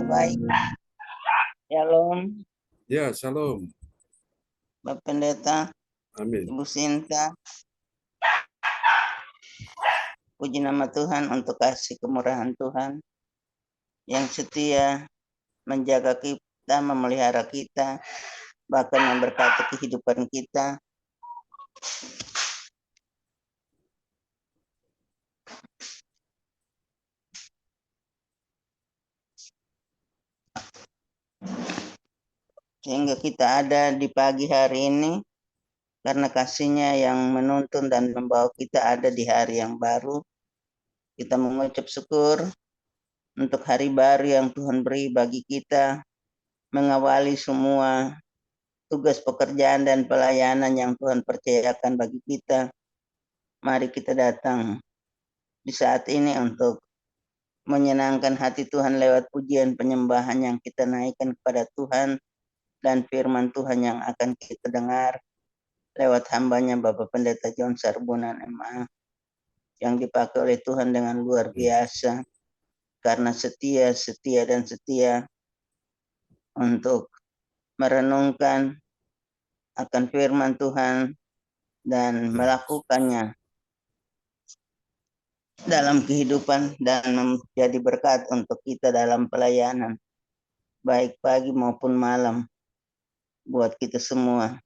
Baik, Shalom, Ya, shalom. Bapak Pendeta, Amin. Ibu Sinta. Puji nama Tuhan untuk kasih kemurahan Tuhan yang setia menjaga kita, memelihara kita, bahkan memberkati kehidupan kita. Sehingga kita ada di pagi hari ini karena kasih-Nya yang menuntun dan membawa kita ada di hari yang baru. Kita mengucap syukur untuk hari baru yang Tuhan beri bagi kita, mengawali semua tugas pekerjaan dan pelayanan yang Tuhan percayakan bagi kita. Mari kita datang di saat ini untuk menyenangkan hati Tuhan lewat pujian penyembahan yang kita naikkan kepada Tuhan dan firman Tuhan yang akan kita dengar lewat hambanya Bapak Pendeta John Sarbunan MA yang dipakai oleh Tuhan dengan luar biasa karena setia untuk merenungkan akan firman Tuhan dan melakukannya dalam kehidupan dan menjadi berkat untuk kita dalam pelayanan baik pagi maupun malam buat kita semua.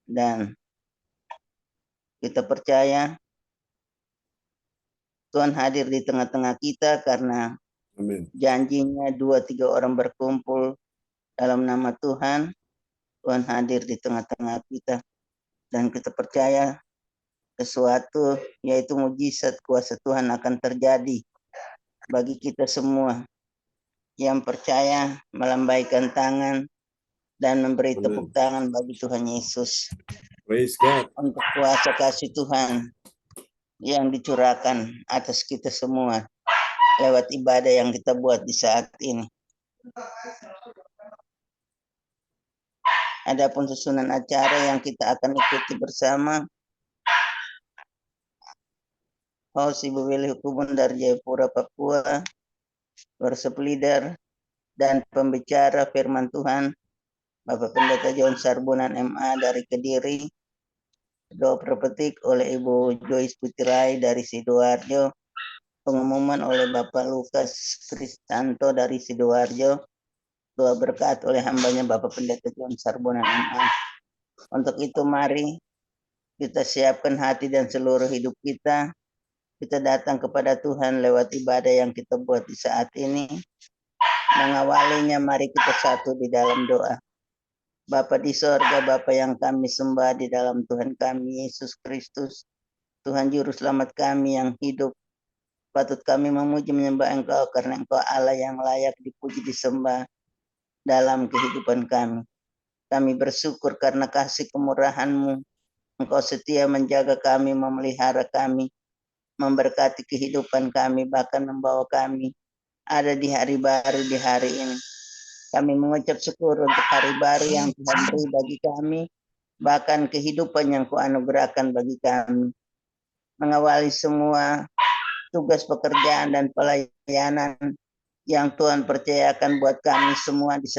Dan kita percaya Tuhan hadir di tengah-tengah kita karena Amin. janjinya 2-3 orang berkumpul dalam nama Tuhan, Tuhan hadir di tengah-tengah kita. Dan kita percaya sesuatu yaitu mujizat kuasa Tuhan akan terjadi bagi kita semua yang percaya melambaikan tangan dan memberi Amin. tepuk tangan bagi Tuhan Yesus. Praise God. Untuk kuasa kasih Tuhan yang dicurahkan atas kita semua lewat ibadah yang kita buat di saat ini. Adapun susunan acara yang kita akan ikuti bersama, host Ibu Willy Hukumun dari Jayapura, Papua, worship leader dan pembicara firman Tuhan Bapak Pendeta John Sarbunan MA dari Kediri, doa prophetik oleh Ibu Joyce Putrai dari Sidoarjo, pengumuman oleh Bapak Lukas Kristanto dari Sidoarjo, doa berkat oleh hambanya Bapak Pendeta John Sarbunan MA. Untuk itu mari kita siapkan hati dan seluruh hidup kita. Kita datang kepada Tuhan lewat ibadah yang kita buat di saat ini. Mengawalinya mari kita satu di dalam doa. Bapa di sorga, Bapa yang kami sembah di dalam Tuhan kami Yesus Kristus, Tuhan Juru Selamat kami yang hidup. Patut kami memuji menyembah Engkau karena Engkau Allah yang layak dipuji disembah dalam kehidupan kami. Kami bersyukur karena kasih kemurahan-Mu. Engkau setia menjaga kami, memelihara kami, memberkati kehidupan kami, bahkan membawa kami ada di hari baru di hari ini. Kami mengucap syukur untuk hari baru yang Tuhan beri bagi kami, bahkan kehidupan yang Kau anugerahkan bagi kami. Mengawali semua tugas pekerjaan dan pelayanan yang Tuhan percayakan buat kami semua di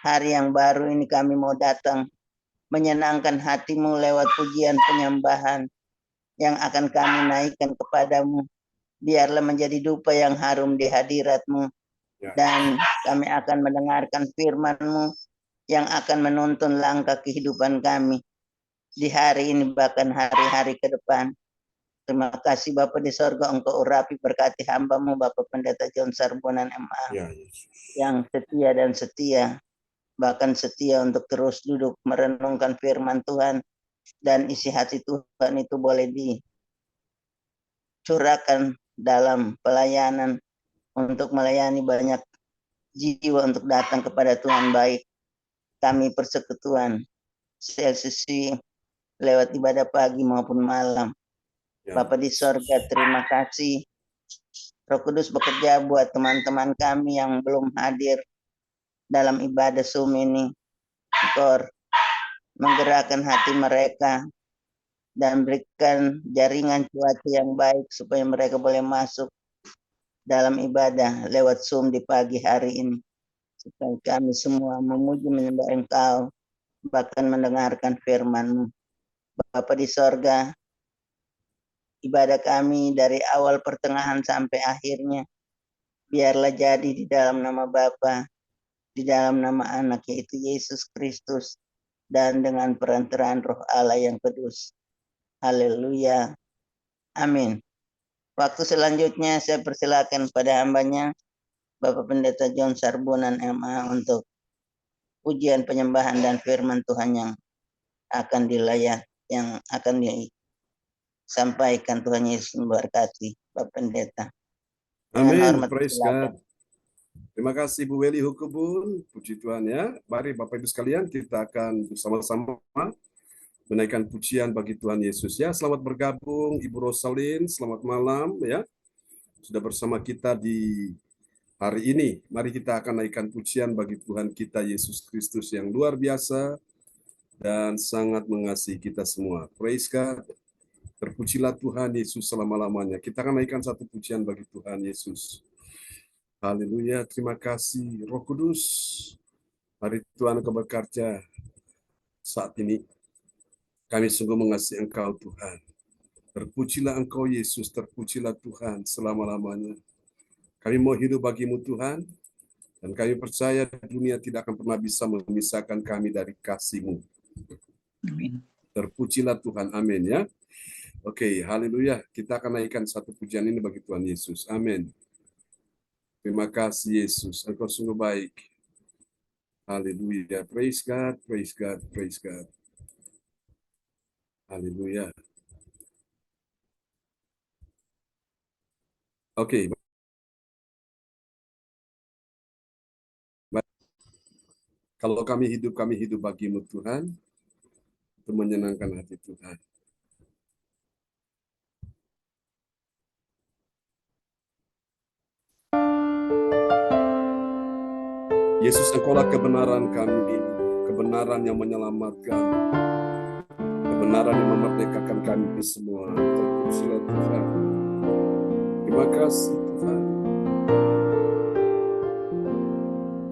hari yang baru ini, kami mau datang menyenangkan hati-Mu lewat pujian penyembahan yang akan kami naikkan kepadamu. Biarlah menjadi dupa yang harum di hadirat-Mu. Dan kami akan mendengarkan firman-Mu yang akan menuntun langkah kehidupan kami di hari ini bahkan hari-hari ke depan. Terima kasih Bapa di sorga, Engkau urapi berkati hamba-Mu Bapak Pendeta John Sarbunan MA yang setia dan setia, bahkan setia untuk terus duduk merenungkan firman Tuhan, dan isi hati Tuhan itu boleh dicurahkan dalam pelayanan untuk melayani banyak jiwa untuk datang kepada Tuhan baik. Kami persekutuan CLCC lewat ibadah pagi maupun malam. Bapa di sorga, terima kasih. Roh Kudus bekerja buat teman-teman kami yang belum hadir dalam ibadah Zoom ini. Engkau menggerakkan hati mereka dan berikan jaringan cuaca yang baik supaya mereka boleh masuk dalam ibadah lewat Zoom di pagi hari ini. Supaya kami semua memuji menyembah Engkau, bahkan mendengarkan firman-Mu. Bapa di sorga, ibadah kami dari awal pertengahan sampai akhirnya, biarlah jadi di dalam nama Bapa, di dalam nama Anak yaitu Yesus Kristus, dan dengan perantaraan Roh Allah yang kudus. Haleluya. Amin. Waktu selanjutnya saya persilakan pada hambanya, Bapak Pendeta John Sarbunan MA, untuk pujian penyembahan dan firman Tuhan yang akan disampaikan. Tuhan Yesus memberkati Bapak Pendeta. Amin. Praise God. Terima kasih Bu Weli Hukubun. Puji Tuhan ya. Mari Bapak Ibu sekalian, kita akan bersama-sama menaikkan pujian bagi Tuhan Yesus ya. Selamat bergabung Ibu Rosalin, selamat malam ya. Sudah bersama kita di hari ini. Mari kita akan naikkan pujian bagi Tuhan kita Yesus Kristus yang luar biasa dan sangat mengasihi kita semua. Praise God. Terpujilah Tuhan Yesus selama-lamanya. Kita akan naikkan satu pujian bagi Tuhan Yesus. Haleluya. Terima kasih Roh Kudus. Mari Tuhan Engkau bekerja saat ini. Kami sungguh mengasihi Engkau Tuhan. Terpujilah Engkau Yesus, terpujilah Tuhan selama-lamanya. Kami mau hidup bagi-Mu Tuhan, dan kami percaya dunia tidak akan pernah bisa memisahkan kami dari kasih-Mu. Amin. Terpujilah Tuhan, amin ya. Oke, haleluya. Kita akan naikkan satu pujian ini bagi Tuhan Yesus, amin. Terima kasih Yesus, Engkau sungguh baik. Haleluya, praise God, praise God, praise God. Haleluya. Oke. Kalau kami hidup bagi-Mu Tuhan, untuk menyenangkan hati Tuhan. Yesus, Engkaulah kebenaran kami, kebenaran yang menyelamatkan, kebenaran yang memerdekakan kami semua. Terpujilah Tuhan. Terima kasih Tuhan.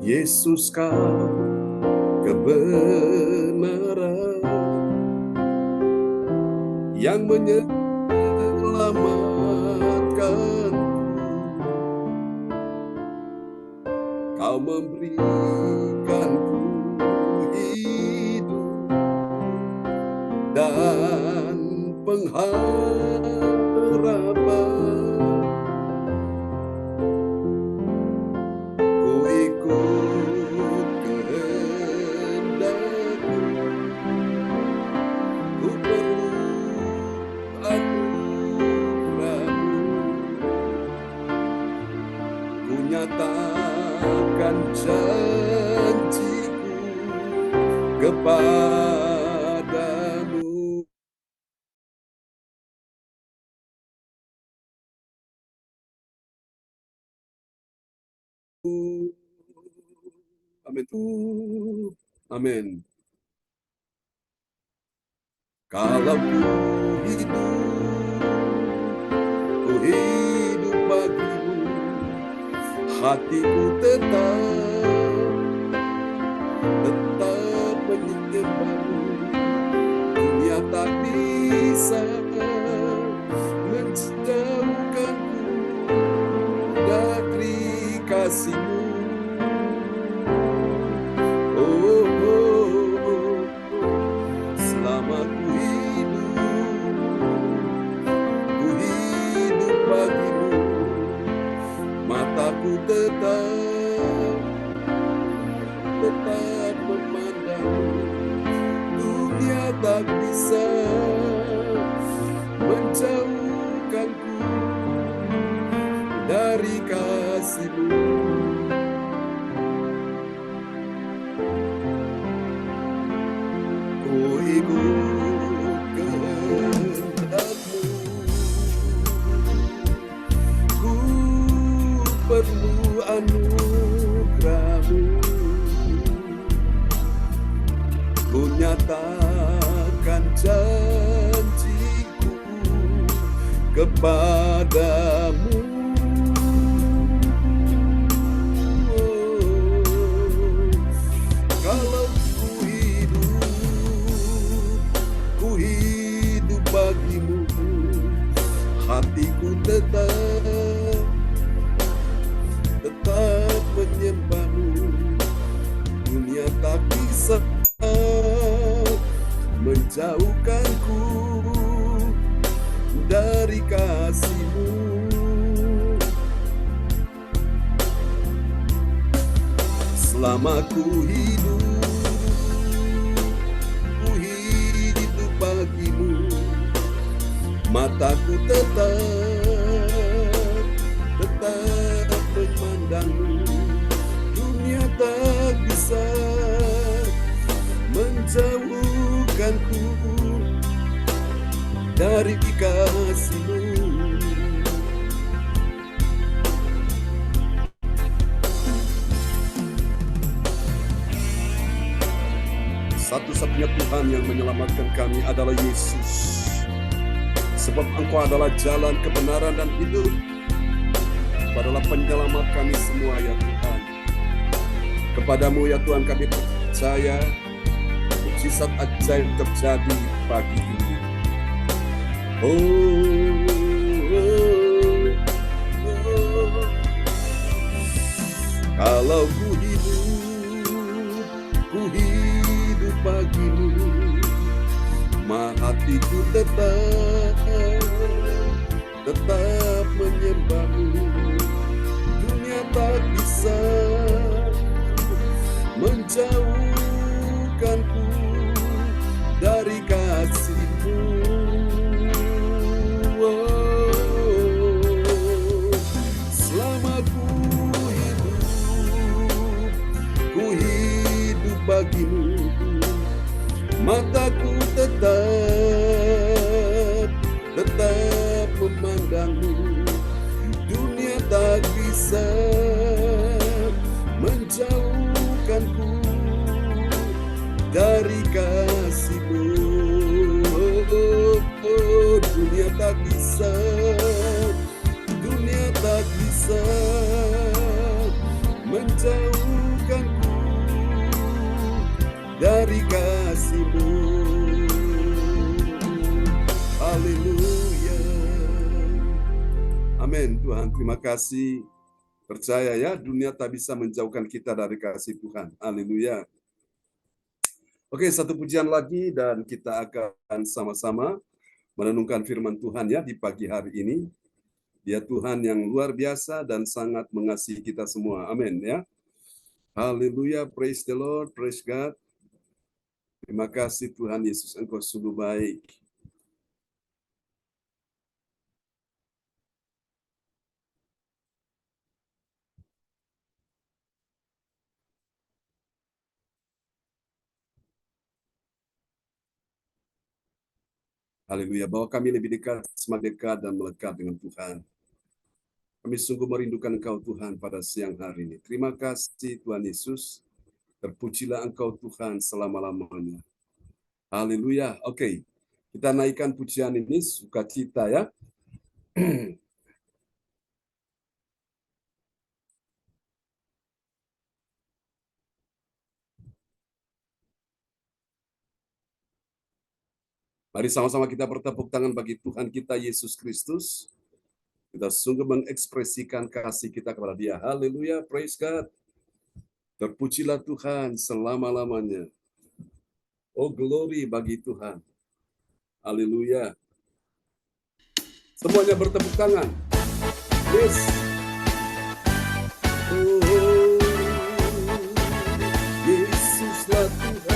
Yesus Kau kebenaran yang menyelamatkan. Kau memberikanku hidup dan pengharapan. Ku ikut kehendak-Mu, ku perlu anugerah-Mu. Ku nyatakan janjiku kepadamu. Amin. Amin. Kalau ku hidup bagi-Mu, hatiku tetap menyembah-Mu. Dunia tak bisa menjauhkanku dari kasih-Mu. Selama ku hidup bagi-Mu, mataku tetap memandang-Mu. Dunia tak bisa menjauhkanku dari kasih-Mu. Ku ikut kehendak-Mu, ku perlu anugerah-Mu. Ku nyatakan janjiku kepadamu. selama ku hidup bagimu. Mataku tetap memandangmu. Dunia tak bisa menjauhkanku dari kasih-Mu. Satu-satunya Tuhan yang menyelamatkan kami adalah Yesus. Sebab Engkau adalah jalan, kebenaran, dan hidup. Engkau adalah penyelamat kami semua, ya Tuhan. Kepadamu, ya Tuhan, kami percaya mukjizat ajaib terjadi pagi ini. Kalau ku hidup bagimu, hatiku tetap menyembahmu. Dunia tak bisa menjauhkanku dari kasih-Mu. Selama ku hidup bagimu, mataku tetap memandangmu. Dunia tak bisa menjauhkanku dari kasih-Mu. Dunia tak bisa menjauhkanku dari kasih-Mu. Haleluya. Amin. Tuhan, terima kasih. Percaya ya, dunia tak bisa menjauhkan kita dari kasih Tuhan. Haleluya. Oke, satu pujian lagi dan kita akan sama-sama merenungkan firman Tuhan ya di pagi hari ini. Dia Tuhan yang luar biasa dan sangat mengasihi kita semua. Amin ya. Haleluya, praise the Lord, praise God. Terima kasih Tuhan Yesus, Engkau sungguh baik. Haleluya, bahwa kami lebih dekat, semakin dekat dan melekat dengan Tuhan. Kami sungguh merindukan Engkau Tuhan pada siang hari ini. Terima kasih Tuhan Yesus. Terpujilah Engkau Tuhan selama-lamanya. Haleluya. Oke, kita naikkan pujian ini, sukacita ya. Mari sama-sama kita bertepuk tangan bagi Tuhan kita Yesus Kristus. Kita sungguh mengekspresikan kasih kita kepada Dia. Haleluya, praise God. Terpujilah Tuhan selama-lamanya. Oh, glory bagi Tuhan. Haleluya. Semuanya bertepuk tangan. Yes. Oh, Yesuslah Tuhan.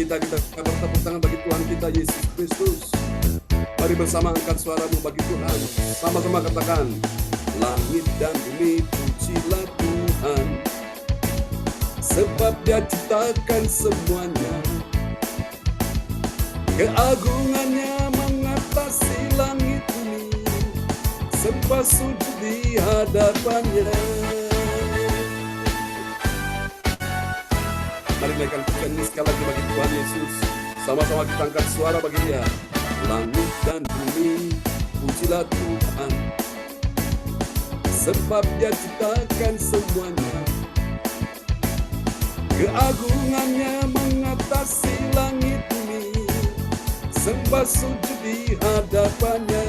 Kita bertepuk tangan bagi Tuhan kita Yesus Kristus. Mari bersama angkat suaramu bagi Tuhan. Sama-sama katakan, langit dan bumi pujilah Tuhan, sebab Dia ciptakan semuanya. Keagungannya mengatasi langit bumi, sembah sujud di hadapannya. Mari naikkan pujian ini sekali lagi bagi Tuhan Yesus. Sama-sama kita angkat suara bagi Dia. Langit dan bumi pujilah Tuhan, sebab Dia ciptakan semuanya. Keagungannya mengatasi langit bumi, sembah sujud di hadapannya.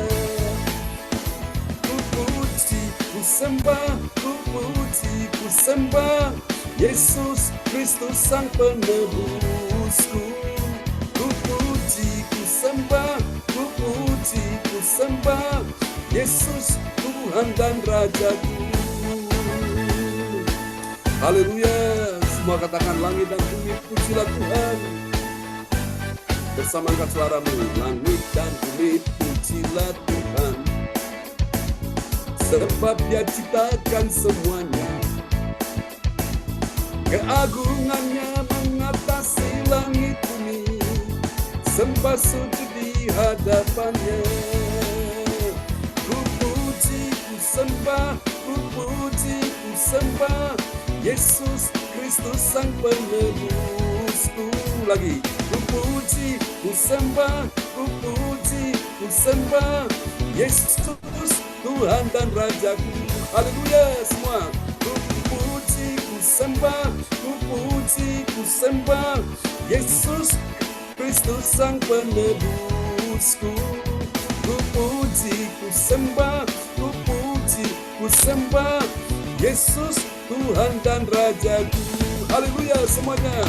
Ku puji, ku sembah, ku puji, ku sembah Yesus Kristus Sang Penebusku. Yesus Tuhan dan Rajaku. Haleluya. Semua katakan langit dan bumi pujilah Tuhan. Bersama angkat suaramu, langit dan bumi pujilah Tuhan. Sebab Dia ciptakan semuanya. Keagungannya mengatasi langit bumi. Sembah sujud di hadapannya. Ku puji, ku sembah, ku puji, ku sembah Yesus Kristus Sang Penebusku. Lagi, ku puji, ku sembah, ku puji, ku sembah Yesus Tuhan dan Rajaku. Haleluya semua. Ku puji, ku sembah, ku puji, ku sembah Yesus Kristus Sang Penebusku. Ku puji, ku sembah, ku puji, ku sembah Yesus Tuhan dan Rajaku. Haleluya semuanya.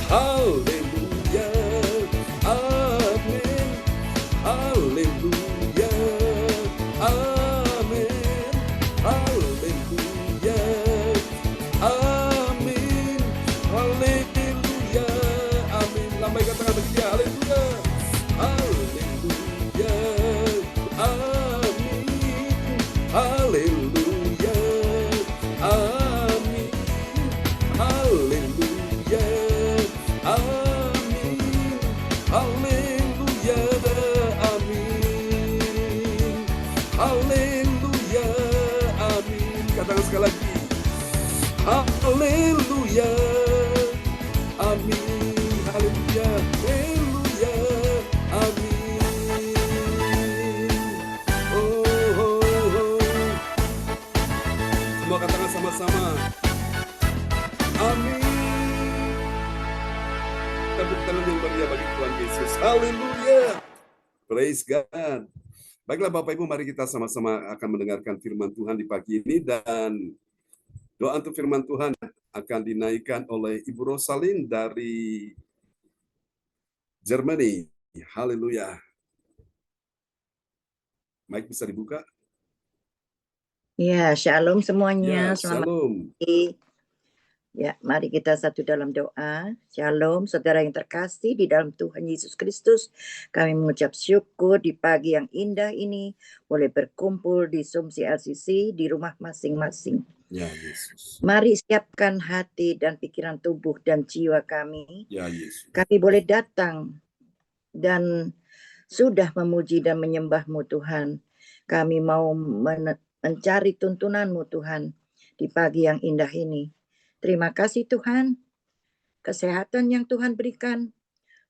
Haleluya. Amin. Haleluya. Amin. Haleluya. Amin. Haleluya. Amin. Lambaikan tangan bagi Dia. Haleluya. Haleluya. Amin. Haleluya. Amin. Haleluya. Amin. Haleluya. Amin. Haleluya. Amin. Katakan sekali lagi. Haleluya. Amin. Haleluya. Haleluya. Amin. Oh, oh, oh. Semua katakan sama-sama. Amin. Tepuk tangan yang meriah bagi Tuhan Yesus. Haleluya. Praise God. Baiklah Bapak Ibu, mari kita sama-sama akan mendengarkan firman Tuhan di pagi ini, dan doa untuk firman Tuhan akan dinaikkan oleh Ibu Rosalin dari Germany. Haleluya. Mic bisa dibuka? Ya, shalom Ya, semuanya. Selamat shalom. pagi. Ya, mari kita satu dalam doa. Shalom, saudara yang terkasih di dalam Tuhan Yesus Kristus. Kami mengucap syukur di pagi yang indah ini boleh berkumpul di Zoom CLCC di rumah masing-masing. Ya, Yesus. Mari siapkan hati dan pikiran tubuh dan jiwa kami. Ya, Yesus. Kami boleh datang dan sudah memuji dan menyembah-Mu Tuhan. Kami mau mencari tuntunan-Mu Tuhan di pagi yang indah ini. Terima kasih Tuhan, kesehatan yang Tuhan berikan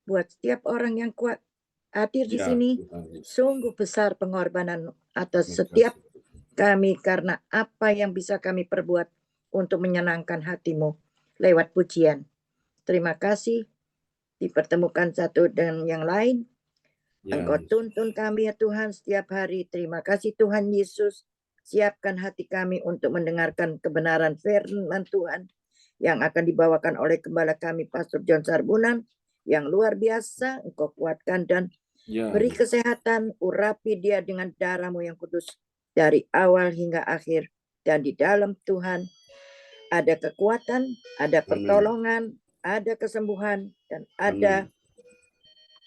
buat setiap orang yang kuat hadir di Ya, sini. Tuhan Yesus. Sungguh besar pengorbanan atas Terima setiap kasih. kami, karena apa yang bisa kami perbuat untuk menyenangkan hati-Mu lewat pujian. Terima kasih dipertemukan satu dengan yang lain. Ya, Engkau Yesus. tuntun kami ya Tuhan setiap hari. Terima kasih Tuhan Yesus. Siapkan hati kami untuk mendengarkan kebenaran firman Tuhan yang akan dibawakan oleh Gembala kami Pastor John Sarbunan yang luar biasa. Engkau kuatkan dan Ya, beri kesehatan, urapi dia dengan darah-Mu yang kudus dari awal hingga akhir. Dan di dalam Tuhan ada kekuatan, ada pertolongan, ada kesembuhan, dan ada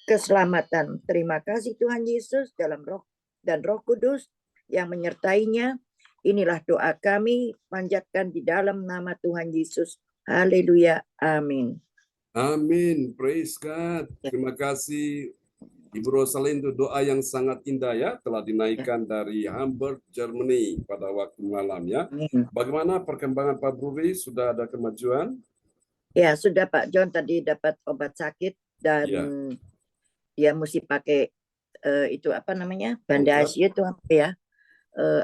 keselamatan. Terima kasih Tuhan Yesus dalam Roh dan Roh Kudus yang menyertainya. Inilah doa kami, panjatkan di dalam nama Tuhan Yesus. Haleluya. Amin. Amin. Praise God. Terima kasih Ibu Rosalin, itu doa yang sangat indah ya, telah dinaikkan dari Hamburg, Germany pada waktu malam ya. Amin. Bagaimana perkembangan Pak Bruri? Sudah ada kemajuan? Ya, sudah Pak John tadi dapat obat sakit dan Ya. dia mesti pakai itu apa namanya? Bandage itu apa ya?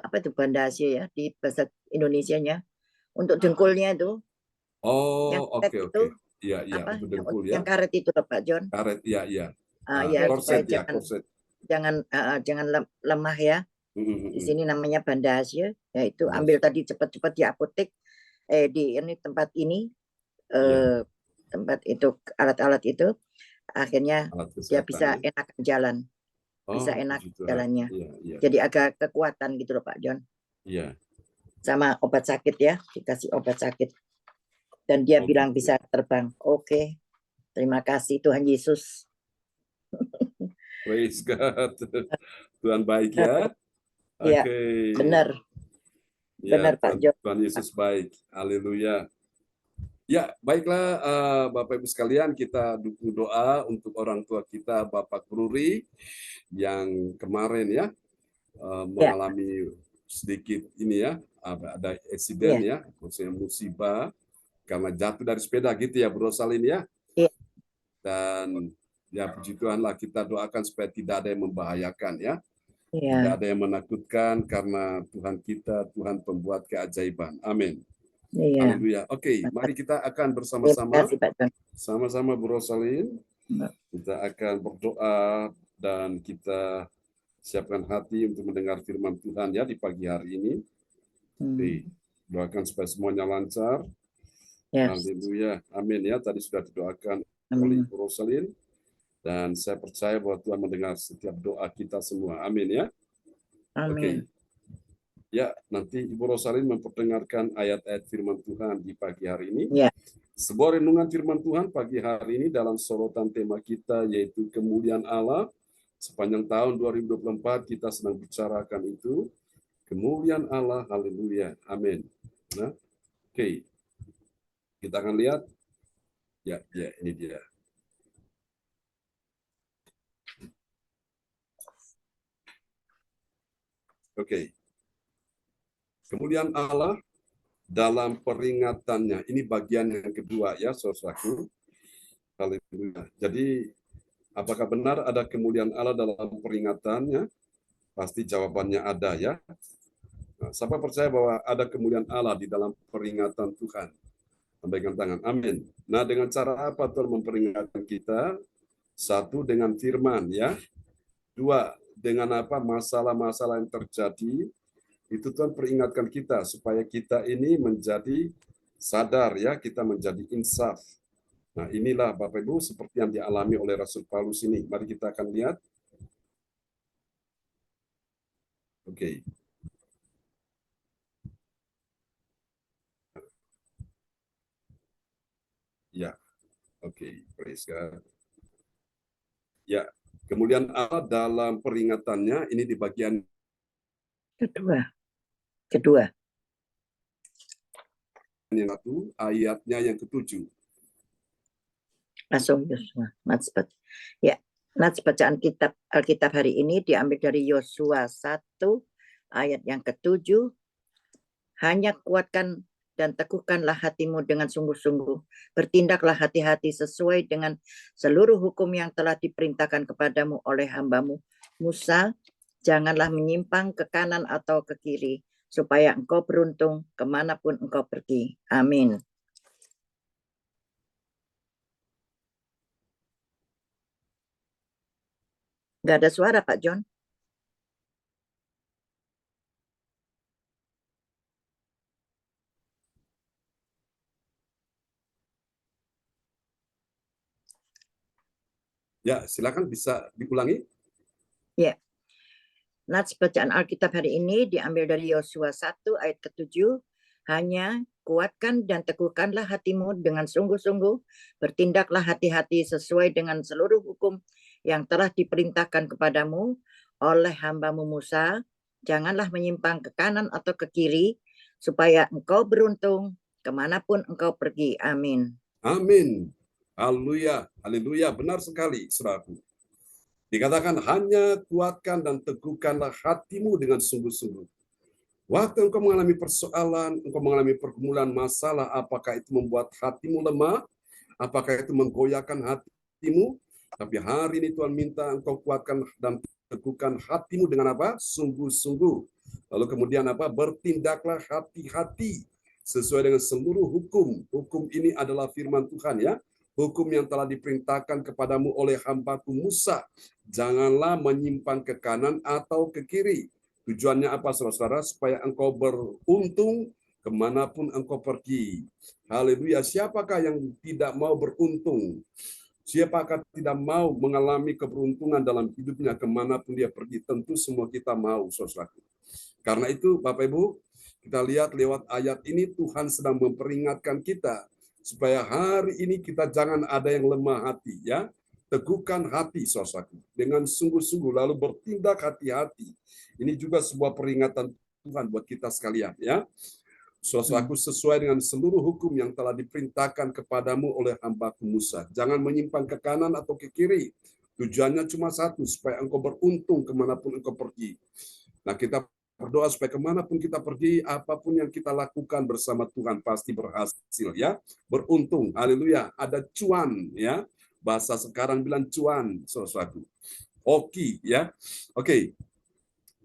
Apa itu bandage ya di bahasa Indonesianya? Untuk dengkulnya itu. Oh, oke. Iya, apa, untuk dengkul ya. yang karet itu loh Pak John. Karet, iya. Ya, Korset supaya ya, korset. jangan lemah ya. Di sini namanya bandage, yaitu ambil tadi cepat-cepat di apotek, di ini tempat ini, tempat itu alat-alat itu, akhirnya dia bisa enakan jalan. bisa enak puji Tuhan. jalannya. Iya, iya, Jadi agak kekuatan gitu loh Pak John. iya. Sama obat sakit ya, dikasih obat sakit. Dan dia Oh, bilang gitu. bisa terbang. Oke, terima kasih Tuhan Yesus. Praise God. Tuhan baik ya. Iya, Oke. benar. Ya, Benar Pak John. Tuhan Yesus baik. Haleluya. Ya, baiklah Bapak Ibu sekalian, kita dukung doa untuk orang tua kita, Bapak Kruri, yang kemarin ya Ya, mengalami sedikit ini ya, ada ya, insiden ya, maksudnya musibah karena jatuh dari sepeda gitu ya, Bro Salin ya. ya, Dan ya puji Tuhan lah, kita doakan supaya tidak ada yang membahayakan ya. Tidak ya. ada yang menakutkan karena Tuhan kita, Tuhan pembuat keajaiban. Amin. Iya. Haleluya. Oke, mari kita akan Terima bersama-sama, kasih Pak John. sama-sama Bu Rosalin. Kita akan berdoa dan kita siapkan hati untuk mendengar firman Tuhan ya di pagi hari ini. Oke, doakan supaya semuanya lancar. Yes. Haleluya. Amin ya. Tadi sudah didoakan oleh Bu Rosalin. Dan saya percaya bahwa Tuhan mendengar setiap doa kita semua. Amin ya. Amin. Oke. Ya, nanti Ibu Rosalin memperdengarkan ayat-ayat firman Tuhan di pagi hari ini. Ya. Sebuah renungan firman Tuhan pagi hari ini dalam sorotan tema kita yaitu kemuliaan Allah. Sepanjang tahun 2024 kita sedang bicarakan itu. Kemuliaan Allah, haleluya, amin. Nah, oke. Kita akan lihat. Ya, ini dia. Oke. Kemuliaan Allah dalam peringatannya. Ini bagian yang kedua ya, saudaraku. Haleluya. Jadi, apakah benar ada kemuliaan Allah dalam peringatannya? Pasti jawabannya ada ya. Nah, siapa percaya bahwa ada kemuliaan Allah di dalam peringatan Tuhan? Lambaikan tangan. Amin. Nah, dengan cara apa Tuhan memperingatkan kita? Satu, dengan firman ya. Dua, dengan apa masalah-masalah yang terjadi. Itu Tuhan peringatkan kita supaya kita ini menjadi sadar ya, kita menjadi insaf. Nah, inilah Bapak Ibu seperti yang dialami oleh Rasul Paulus ini. Mari kita akan lihat. Oke. Ya. Oke, praise God. Ya, kemuliaan Allah dalam peringatannya ini di bagian Kedua. yang satu, ayatnya yang ke-7. Langsung Yosua. Ya, nats bacaan Alkitab hari ini diambil dari Yosua 1 ayat yang ke-7. Hanya kuatkan dan teguhkanlah hatimu dengan sungguh-sungguh. Bertindaklah hati-hati sesuai dengan seluruh hukum yang telah diperintahkan kepadamu oleh hambamu Musa. Janganlah menyimpang ke kanan atau ke kiri, supaya engkau beruntung kemanapun engkau pergi. Amin. Nggak ada suara, Pak John. Ya, silakan bisa diulangi. Ya. Nats bacaan Alkitab hari ini diambil dari Yosua 1 ayat ke-7. Hanya kuatkan dan teguhkanlah hatimu dengan sungguh-sungguh. Bertindaklah hati-hati sesuai dengan seluruh hukum yang telah diperintahkan kepadamu oleh hambamu Musa. Janganlah menyimpang ke kanan atau ke kiri, supaya engkau beruntung kemanapun engkau pergi. Amin. Amin. Haleluya. Haleluya. Benar sekali, saudaraku. Dikatakan hanya kuatkan dan teguhkanlah hatimu dengan sungguh-sungguh. Waktu engkau mengalami persoalan, engkau mengalami pergumulan masalah, apakah itu membuat hatimu lemah? Apakah itu menggoyahkan hatimu? Tapi hari ini Tuhan minta engkau kuatkan dan teguhkan hatimu dengan apa? Sungguh-sungguh. Lalu kemudian apa? Bertindaklah hati-hati sesuai dengan seluruh hukum. Hukum ini adalah firman Tuhan ya. Hukum yang telah diperintahkan kepadamu oleh hambaku Musa. Janganlah menyimpang ke kanan atau ke kiri. Tujuannya apa saudara-saudara? Supaya engkau beruntung kemanapun engkau pergi. Haleluya. Siapakah yang tidak mau beruntung? Siapakah tidak mau mengalami keberuntungan dalam hidupnya kemanapun dia pergi? Tentu semua kita mau, saudaraku. Karena itu, Bapak Ibu, kita lihat lewat ayat ini Tuhan sedang memperingatkan kita supaya hari ini kita jangan ada yang lemah hati, ya. Teguhkan hati, saudaraku, dengan sungguh-sungguh lalu bertindak hati-hati. Ini juga sebuah peringatan Tuhan buat kita sekalian, ya. Saudaraku, sesuai dengan seluruh hukum yang telah diperintahkan kepadamu oleh hamba-Ku Musa. Jangan menyimpang ke kanan atau ke kiri. Tujuannya cuma satu, supaya engkau beruntung kemanapun engkau pergi. Nah, kita berdoa supaya kemanapun kita pergi, apapun yang kita lakukan bersama Tuhan pasti berhasil, ya. Beruntung, haleluya. Ada cuan, ya. Bahasa sekarang bilang cuan, saudaraku. Oke, ya. Oke,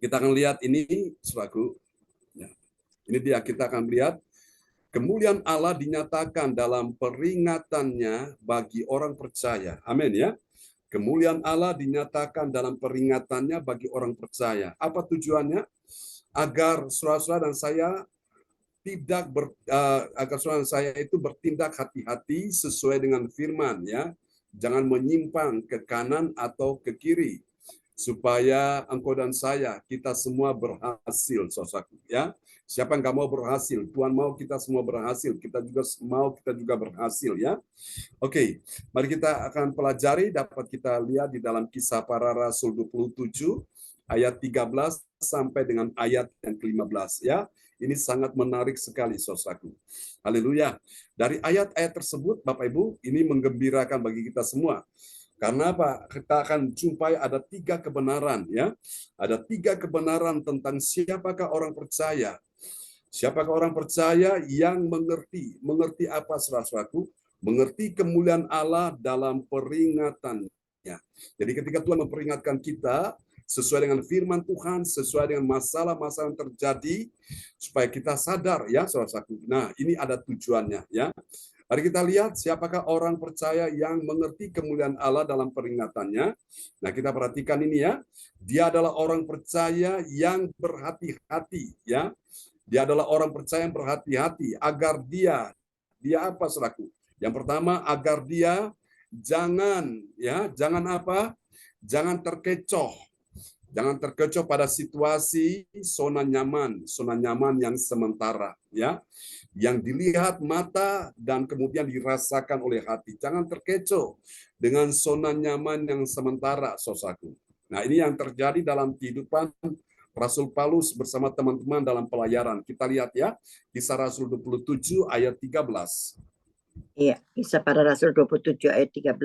kita akan lihat ini, saudaraku. Ini dia, kita akan melihat kemuliaan Allah dinyatakan dalam peringatannya bagi orang percaya. Amin, ya. Kemuliaan Allah dinyatakan dalam peringatannya bagi orang percaya. Apa tujuannya? Agar saudara-saudara dan saya agar saudara dan saya itu bertindak hati-hati sesuai dengan firman, ya. Jangan menyimpang ke kanan atau ke kiri, supaya engkau dan saya, kita semua berhasil, saudaraku, ya. Siapa yang nggak mau berhasil? Tuhan mau kita semua berhasil. Kita juga mau kita juga berhasil, ya. Oke, mari kita akan pelajari, dapat kita lihat di dalam Kisah Para Rasul 27 ayat 13 sampai dengan ayat yang ke-15, ya. Ini sangat menarik sekali, saudaraku. Haleluya. Dari ayat-ayat tersebut, Bapak Ibu, ini menggembirakan bagi kita semua. Karena apa? Kita akan jumpai ada 3 kebenaran, ya. Ada 3 kebenaran tentang siapakah orang percaya. Siapakah orang percaya yang mengerti? Mengerti apa, saudaraku? Mengerti kemuliaan Allah dalam peringatannya. Jadi ketika Tuhan memperingatkan kita, sesuai dengan firman Tuhan, sesuai dengan masalah-masalah yang terjadi, supaya kita sadar, ya, saudaraku. Nah, ini ada tujuannya, ya. Mari kita lihat siapakah orang percaya yang mengerti kemuliaan Allah dalam peringatannya. Nah, kita perhatikan ini, ya. Dia adalah orang percaya yang berhati-hati, ya. Dia adalah orang percaya yang berhati-hati agar dia apa, saudaraku? Yang pertama, agar dia jangan apa? Jangan terkecoh. Jangan terkecoh pada situasi zona nyaman yang sementara, ya. Yang dilihat mata dan kemudian dirasakan oleh hati. Jangan terkecoh dengan zona nyaman yang sementara, saudaraku. Nah, ini yang terjadi dalam kehidupan Rasul Paulus bersama teman-teman dalam pelayaran. Kita lihat, ya, Kisah Rasul 27 ayat 13. Iya, Kisah Para Rasul 27 ayat 13.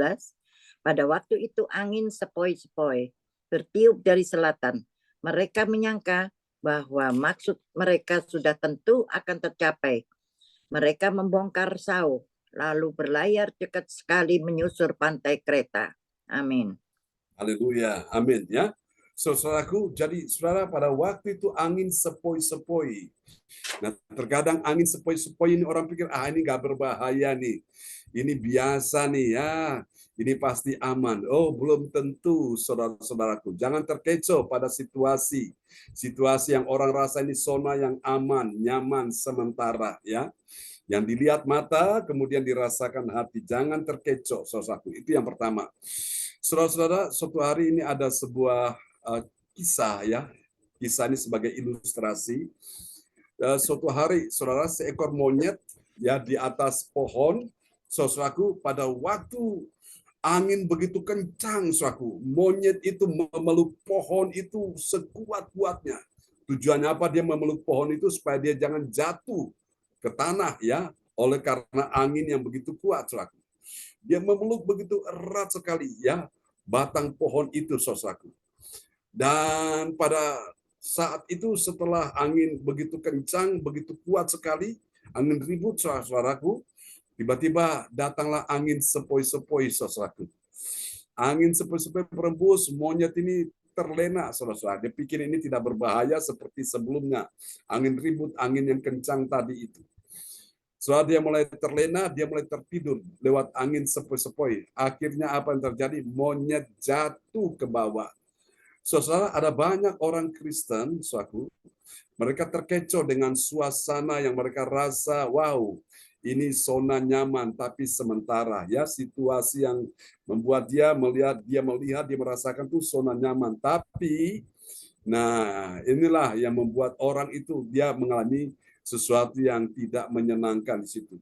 Pada waktu itu angin sepoi-sepoi bertiup dari selatan. Mereka menyangka bahwa maksud mereka sudah tentu akan tercapai. Mereka membongkar sau, lalu berlayar dekat sekali menyusur pantai Kreta. Amin. Haleluya, amin, ya. Saudaraku, jadi saudara, pada waktu itu angin sepoi-sepoi. Nah, terkadang angin sepoi-sepoi ini orang pikir, ini nggak berbahaya nih. Ini biasa nih, ya. Ini pasti aman. Oh, belum tentu, saudara-saudaraku. Jangan terkecoh pada situasi yang orang rasa ini zona yang aman, nyaman, sementara, ya. Yang dilihat mata, kemudian dirasakan hati. Jangan terkecoh, saudaraku. Itu yang pertama. Saudara-saudara, suatu hari ini ada sebuah kisah, ya. Kisah ini sebagai ilustrasi. Suatu hari, saudara, seekor monyet, ya, di atas pohon, saudaraku, pada waktu angin begitu kencang, saudaraku, monyet itu memeluk pohon itu sekuat-kuatnya. Tujuannya apa? Dia memeluk pohon itu supaya dia jangan jatuh ke tanah, ya, oleh karena angin yang begitu kuat, saudaraku. Dia memeluk begitu erat sekali, ya, batang pohon itu, saudaraku. Dan pada saat itu setelah angin begitu kencang, begitu kuat sekali, angin ribut, saudaraku, tiba-tiba datanglah angin sepoi-sepoi, saudaraku. Angin sepoi-sepoi berembus, monyet ini terlena, saudara. Dia pikir ini tidak berbahaya seperti sebelumnya. Angin ribut, angin yang kencang tadi itu. Setelah dia mulai terlena, dia mulai tertidur lewat angin sepoi-sepoi. Akhirnya apa yang terjadi? Monyet jatuh ke bawah. Saudara, ada banyak orang Kristen, suatu, mereka terkecoh dengan suasana yang mereka rasa, wow, ini zona nyaman tapi sementara, ya, situasi yang membuat dia melihat, dia merasakan tuh zona nyaman. Tapi, nah, inilah yang membuat orang itu dia mengalami sesuatu yang tidak menyenangkan di situ.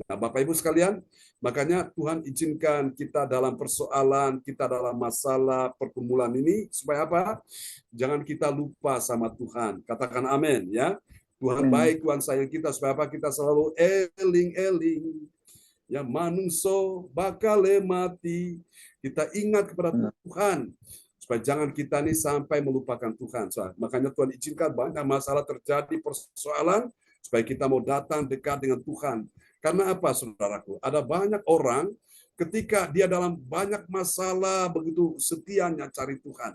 Nah, Bapak Ibu sekalian, makanya Tuhan izinkan kita dalam persoalan, kita dalam masalah pergumulan ini supaya apa? Jangan kita lupa sama Tuhan. Katakan amin, ya. Tuhan baik, Tuhan sayang kita supaya apa? Kita selalu eling-eling. Ya, manungso bakal mati. Kita ingat kepada Tuhan supaya jangan kita ini sampai melupakan Tuhan. Makanya Tuhan izinkan banyak masalah terjadi, persoalan supaya kita mau datang dekat dengan Tuhan. Karena apa, saudaraku? Ada banyak orang ketika dia dalam banyak masalah begitu setianya cari Tuhan.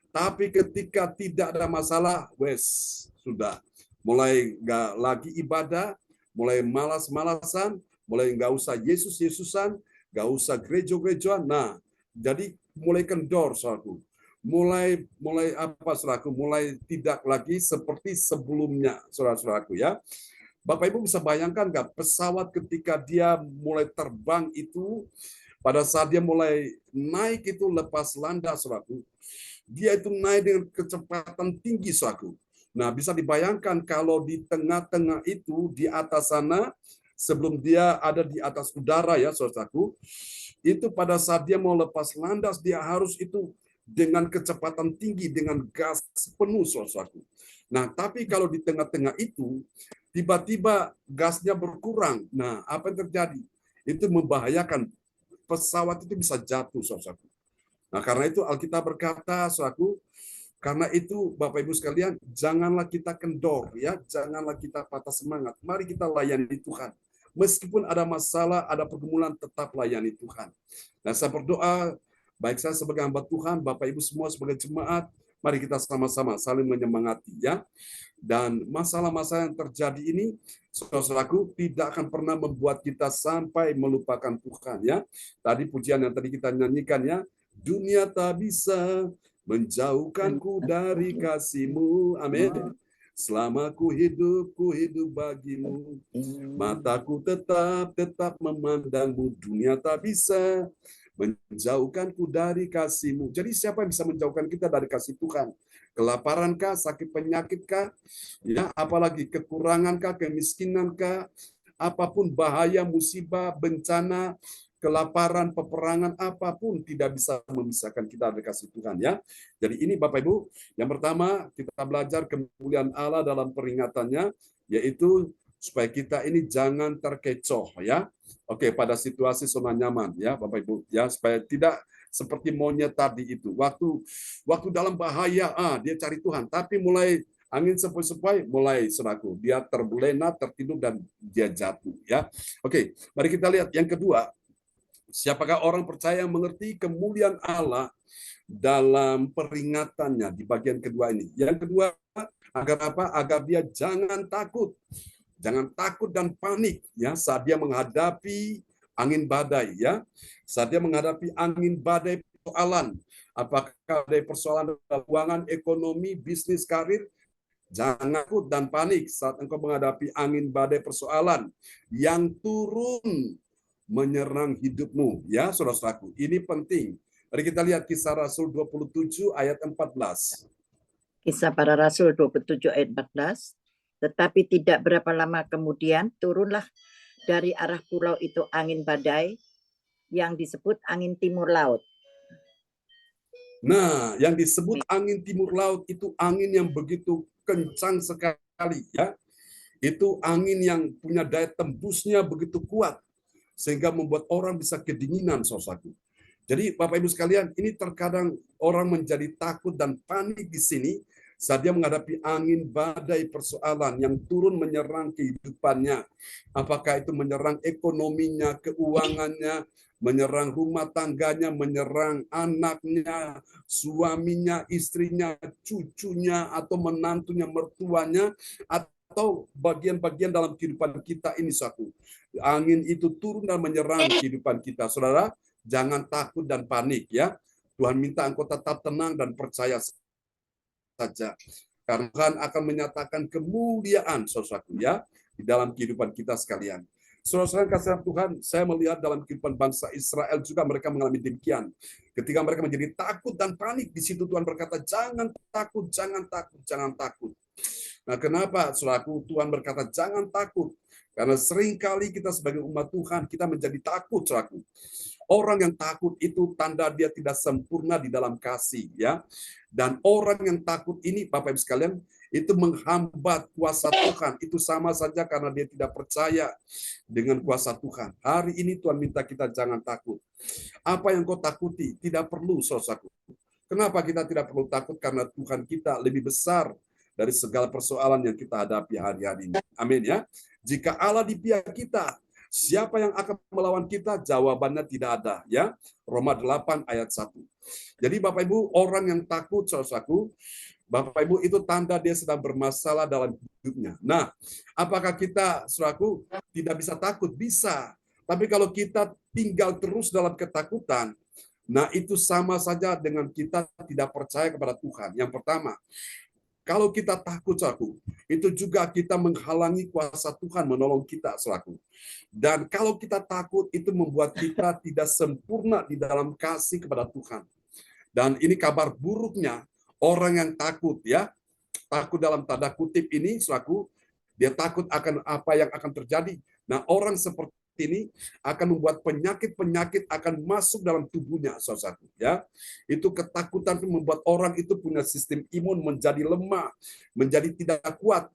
Tapi ketika tidak ada masalah, sudah mulai nggak lagi ibadah, mulai malas-malasan, mulai nggak usah Yesus-Yesusan, nggak usah gereja-gerejaan. Nah, jadi mulai kendor, saudaraku. Mulai apa, saudaraku? Mulai tidak lagi seperti sebelumnya, saudara-saudaraku, ya. Bapak Ibu bisa bayangkan nggak, pesawat ketika dia mulai terbang itu, pada saat dia mulai naik itu lepas landas, saudaraku, dia itu naik dengan kecepatan tinggi, saudaraku. Nah, bisa dibayangkan kalau di tengah-tengah itu, di atas sana, sebelum dia ada di atas udara, ya, saudaraku, itu pada saat dia mau lepas landas, dia harus itu dengan kecepatan tinggi, dengan gas penuh, saudaraku. Nah, tapi kalau di tengah-tengah itu, tiba-tiba gasnya berkurang. Nah, apa yang terjadi? Itu membahayakan. Pesawat itu bisa jatuh, saudaraku. Nah, karena itu Alkitab berkata, saudaraku, karena itu Bapak Ibu sekalian, janganlah kita kendor, ya, janganlah kita patah semangat. Mari kita layani Tuhan. Meskipun ada masalah, ada pergumulan, tetap layani Tuhan. Nah, saya berdoa, baik saya sebagai hamba Tuhan, Bapak Ibu semua sebagai jemaat, mari kita sama-sama saling menyemangati, ya. Dan masalah-masalah yang terjadi ini, saudaraku, tidak akan pernah membuat kita sampai melupakan Tuhan, ya. Tadi pujian yang tadi kita nyanyikan, ya, dunia tak bisa menjauhkanku dari kasih-Mu. Amin. Selama ku hidup bagimu. Mataku tetap memandang-Mu. Dunia tak bisa menjauhkanku dari kasih-Mu. Jadi siapa yang bisa menjauhkan kita dari kasih Tuhan? Kelaparankah, sakit penyakitkah, ya, apalagi kekurangankah, kemiskinankah, apapun bahaya, musibah, bencana, kelaparan, peperangan, apapun tidak bisa memisahkan kita dari kasih Tuhan, ya. Jadi ini Bapak Ibu, yang pertama kita belajar kemuliaan Allah dalam peringatannya, yaitu supaya kita ini jangan terkecoh, ya. Oke, pada situasi zona nyaman, ya Bapak Ibu, ya, supaya tidak seperti monyet tadi itu. Waktu dalam bahaya, dia cari Tuhan, tapi mulai angin sepoi-sepoi, mulai seraku, dia terlena, tertidur, dan dia jatuh, ya. Oke, mari kita lihat yang kedua. Siapakah orang percaya yang mengerti kemuliaan Allah dalam peringatannya di bagian kedua ini? Yang kedua, agar apa? Agar dia jangan takut. Jangan takut dan panik, ya, saat dia menghadapi angin badai, ya. Saat dia menghadapi angin badai persoalan, apakah dari persoalan keuangan, ekonomi, bisnis, karir, jangan takut dan panik saat engkau menghadapi angin badai persoalan yang turun menyerang hidupmu, ya, saudara-saudaraku. Ini penting. Mari kita lihat Kisah Rasul 27 ayat 14. Kisah Para Rasul 27 ayat 14. Tetapi tidak berapa lama kemudian turunlah dari arah pulau itu angin badai yang disebut angin timur laut. Nah, yang disebut angin timur laut itu angin yang begitu kencang sekali, ya. Itu angin yang punya daya tembusnya begitu kuat sehingga membuat orang bisa kedinginan, saudaraku. Jadi Bapak Ibu sekalian, ini terkadang orang menjadi takut dan panik di sini saat dia menghadapi angin badai persoalan yang turun menyerang kehidupannya. Apakah itu menyerang ekonominya, keuangannya, menyerang rumah tangganya, menyerang anaknya, suaminya, istrinya, cucunya, atau menantunya, mertuanya, atau bagian-bagian dalam kehidupan kita ini, satu. Angin itu turun dan menyerang kehidupan kita. Saudara, jangan takut dan panik, ya. Tuhan minta engkau tetap tenang dan percaya saja. Karena Tuhan akan menyatakan kemuliaan, saudaraku, ya, di dalam kehidupan kita sekalian. Saudara-saudara kasih Tuhan, saya melihat dalam kehidupan bangsa Israel juga mereka mengalami demikian. Ketika mereka menjadi takut dan panik, di situ Tuhan berkata, jangan takut, jangan takut, jangan takut. Nah, kenapa, saudaraku, Tuhan berkata, jangan takut? Karena seringkali kita sebagai umat Tuhan, kita menjadi takut, saudaraku. Orang yang takut itu tanda dia tidak sempurna di dalam kasih, ya. Dan orang yang takut ini, Bapak Ibu sekalian, itu menghambat kuasa Tuhan. Itu sama saja karena dia tidak percaya dengan kuasa Tuhan. Hari ini Tuhan minta kita jangan takut. Apa yang kau takuti? Tidak perlu, saudaraku. Kenapa kita tidak perlu takut? Karena Tuhan kita lebih besar dari segala persoalan yang kita hadapi hari-hari ini. Amin ya. Jika Allah di pihak kita, siapa yang akan melawan kita? Jawabannya tidak ada, ya. Roma 8 ayat 1. Jadi Bapak Ibu, orang yang takut, saudaraku, Bapak Ibu, itu tanda dia sedang bermasalah dalam hidupnya. Nah, apakah kita, saudaraku, tidak bisa takut? Bisa. Tapi kalau kita tinggal terus dalam ketakutan, nah itu sama saja dengan kita tidak percaya kepada Tuhan. Yang pertama, kalau kita takut, saudaraku, itu juga kita menghalangi kuasa Tuhan menolong kita, saudaraku. Dan kalau kita takut, itu membuat kita tidak sempurna di dalam kasih kepada Tuhan. Dan ini kabar buruknya, orang yang takut, ya, takut dalam tanda kutip ini, saudaraku, dia takut akan apa yang akan terjadi. Nah, orang seperti ini akan membuat penyakit-penyakit akan masuk dalam tubuhnya, saudaraku, ya. Itu ketakutan membuat orang itu punya sistem imun menjadi lemah, menjadi tidak kuat,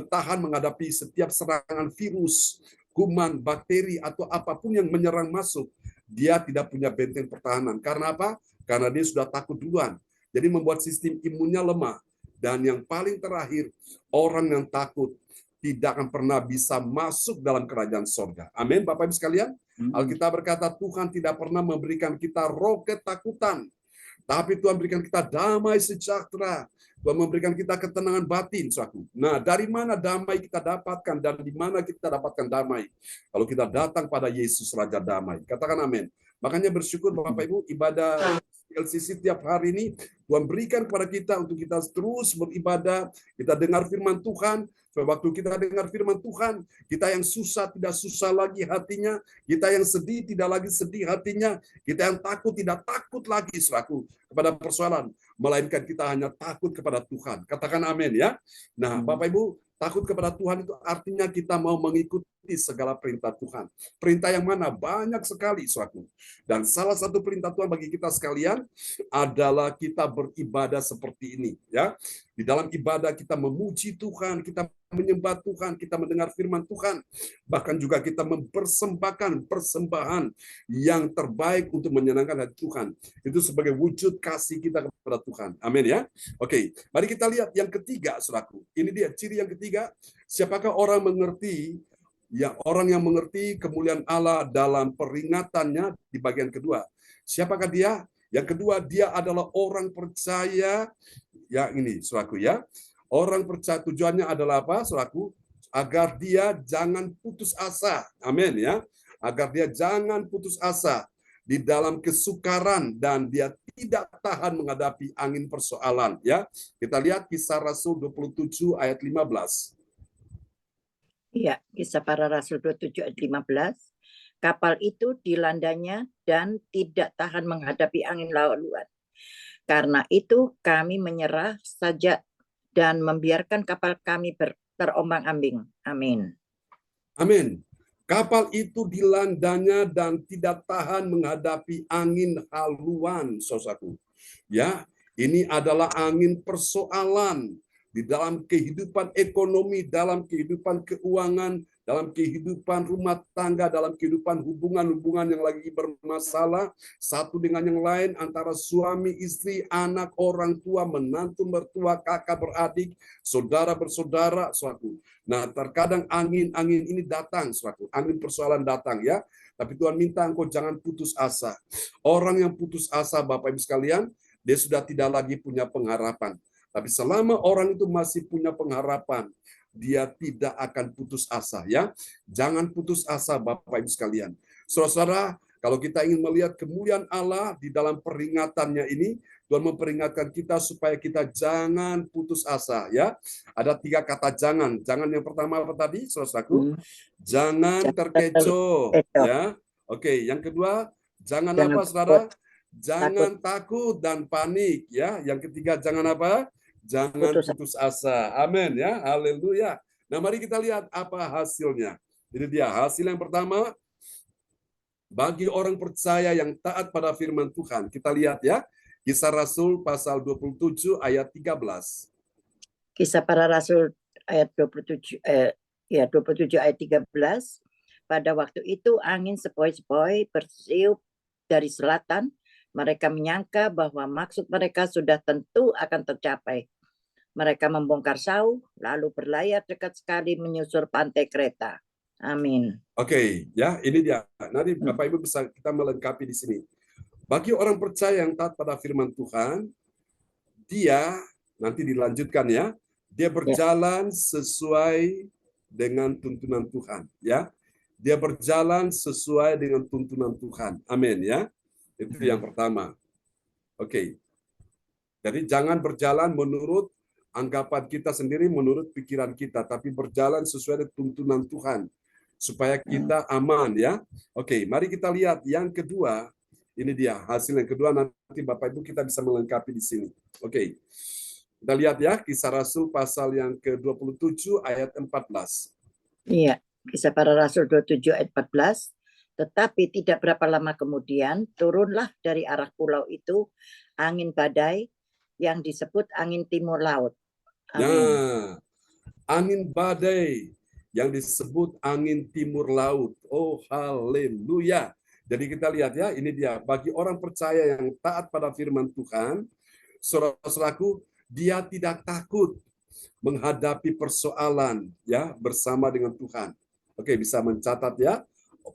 tahan menghadapi setiap serangan virus, kuman, bakteri, atau apapun yang menyerang masuk. Dia tidak punya benteng pertahanan. Karena apa? Karena dia sudah takut duluan. Jadi membuat sistem imunnya lemah. Dan yang paling terakhir, orang yang takut tidak akan pernah bisa masuk dalam kerajaan surga. Amin, Bapak Ibu sekalian. Alkitab berkata Tuhan tidak pernah memberikan kita roh ketakutan, tapi Tuhan berikan kita damai sejahtera. Tuhan memberikan kita ketenangan batin, saudaraku. Nah, dari mana damai kita dapatkan dan di mana kita dapatkan damai? Kalau kita datang pada Yesus Raja Damai. Katakan amin. Makanya bersyukur Bapak Ibu, ibadah LCC tiap hari ini Tuhan berikan kepada kita untuk kita terus beribadah, kita dengar firman Tuhan. Waktu kita dengar firman Tuhan, kita yang susah tidak susah lagi hatinya, kita yang sedih tidak lagi sedih hatinya, kita yang takut tidak takut lagi, saudaraku, kepada persoalan, melainkan kita hanya takut kepada Tuhan. Katakan amin ya. Nah, Bapak Ibu, takut kepada Tuhan itu artinya kita mau mengikuti segala perintah Tuhan. Perintah yang mana? Banyak sekali, saudaraku. Dan salah satu perintah Tuhan bagi kita sekalian adalah kita beribadah seperti ini, ya. Di dalam ibadah kita memuji Tuhan, kita menyembah Tuhan, kita mendengar firman Tuhan, bahkan juga kita mempersembahkan persembahan yang terbaik untuk menyenangkan hati Tuhan. Itu sebagai wujud kasih kita kepada Tuhan. Amin ya. Oke, mari kita lihat yang ketiga, saudaraku. Ini dia ciri yang ketiga. Siapakah orang mengerti? Ya, orang yang mengerti kemuliaan Allah dalam peringatannya di bagian kedua. Siapakah dia? Yang kedua, dia adalah orang percaya. Ya, ini, saudaraku ya. Orang percaya tujuannya adalah apa, saudaraku? Agar dia jangan putus asa. Amin ya. Agar dia jangan putus asa di dalam kesukaran dan dia tidak tahan menghadapi angin persoalan, ya. Kita lihat Kisah Rasul 27 ayat 15. Iya, Kisah Para Rasul 27 ayat 15. Kapal itu dilandanya dan tidak tahan menghadapi angin laluan. Karena itu kami menyerah saja dan membiarkan kapal kami terombang-ambing. Amin. Amin. Kapal itu dilandanya dan tidak tahan menghadapi angin haluan, saudaraku. Ya, ini adalah angin persoalan di dalam kehidupan ekonomi, dalam kehidupan keuangan, dalam kehidupan rumah tangga, dalam kehidupan hubungan-hubungan yang lagi bermasalah, satu dengan yang lain, antara suami, istri, anak, orang tua, menantu, mertua, kakak, beradik, saudara bersaudara, suatu. Nah, terkadang angin-angin ini datang, suatu. Angin persoalan datang, ya. Tapi Tuhan minta engkau jangan putus asa. Orang yang putus asa, Bapak Ibu sekalian, dia sudah tidak lagi punya pengharapan. Tapi selama orang itu masih punya pengharapan, dia tidak akan putus asa, ya. Jangan putus asa, Bapak Ibu sekalian. Saudara, Kalau kita ingin melihat kemuliaan Allah di dalam peringatannya ini, Tuhan memperingatkan kita supaya kita jangan putus asa, ya. Ada 3 kata jangan. Jangan yang pertama apa tadi, saudaraku? Jangan terkecoh, ya. Oke, yang kedua, jangan apa, saudara? Jangan takut dan panik, ya. Yang ketiga, jangan apa? Jangan putus asa. Amin, ya. Haleluya. Nah, mari kita lihat apa hasilnya. Ini dia hasil yang pertama. Bagi orang percaya yang taat pada firman Tuhan. Kita lihat ya, Kisah Rasul pasal 27 ayat 13. Kisah para Rasul ayat 27 27 ayat 13. Pada waktu itu angin sepoi-sepoi bertiup dari selatan. Mereka menyangka bahwa maksud mereka sudah tentu akan tercapai. Mereka membongkar sauh, lalu berlayar dekat sekali menyusur pantai Kreta. Amin. Oke, ya, ini dia. Nanti Bapak Ibu bisa kita melengkapi di sini. Bagi orang percaya yang taat pada firman Tuhan, dia nanti dilanjutkan ya, dia berjalan sesuai dengan tuntunan Tuhan, ya. Dia berjalan sesuai dengan tuntunan Tuhan. Amin, ya. Itu yang pertama. Oke. Jadi jangan berjalan menurut anggapan kita sendiri, menurut pikiran kita, tapi berjalan sesuai dengan tuntunan Tuhan supaya kita aman, ya. Oke, mari kita lihat yang kedua. Ini dia hasil yang kedua, nanti Bapak Ibu kita bisa melengkapi di sini. Oke. Kita lihat ya, Kisah Rasul pasal yang ke-27 ayat 14. Iya, Kisah para Rasul 27 ayat 14. Tetapi tidak berapa lama kemudian turunlah dari arah pulau itu angin badai yang disebut angin timur laut. Amin. Nah, angin badai yang disebut angin timur laut. Oh, haleluya. Jadi kita lihat ya, ini dia. Bagi orang percaya yang taat pada firman Tuhan, saudara-saudaraku, dia tidak takut menghadapi persoalan ya bersama dengan Tuhan. Oke, bisa mencatat ya.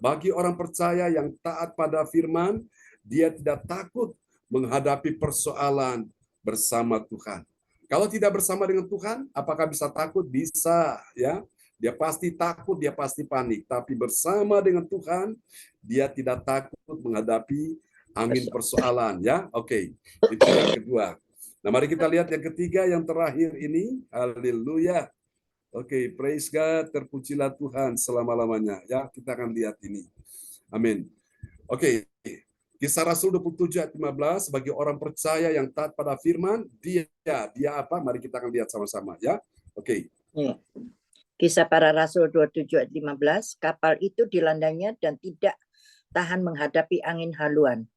Bagi orang percaya yang taat pada firman, dia tidak takut menghadapi persoalan bersama Tuhan. Kalau tidak bersama dengan Tuhan, apakah bisa takut? Bisa, ya. Dia pasti takut, dia pasti panik. Tapi bersama dengan Tuhan, dia tidak takut menghadapi angin persoalan, ya. Oke, itu yang kedua. Nah, mari kita lihat yang ketiga, yang terakhir ini. Haleluya. Oke, praise God, terpujilah Tuhan selama-lamanya. Ya, kita akan lihat ini. Amin. Oke, Kisah Rasul 27 ayat 15, bagi orang percaya yang taat pada firman, dia apa? Mari kita akan lihat sama-sama, ya. Oke. Kisah para Rasul 27 ayat 15, kapal itu dilandanya dan tidak tahan menghadapi angin haluan.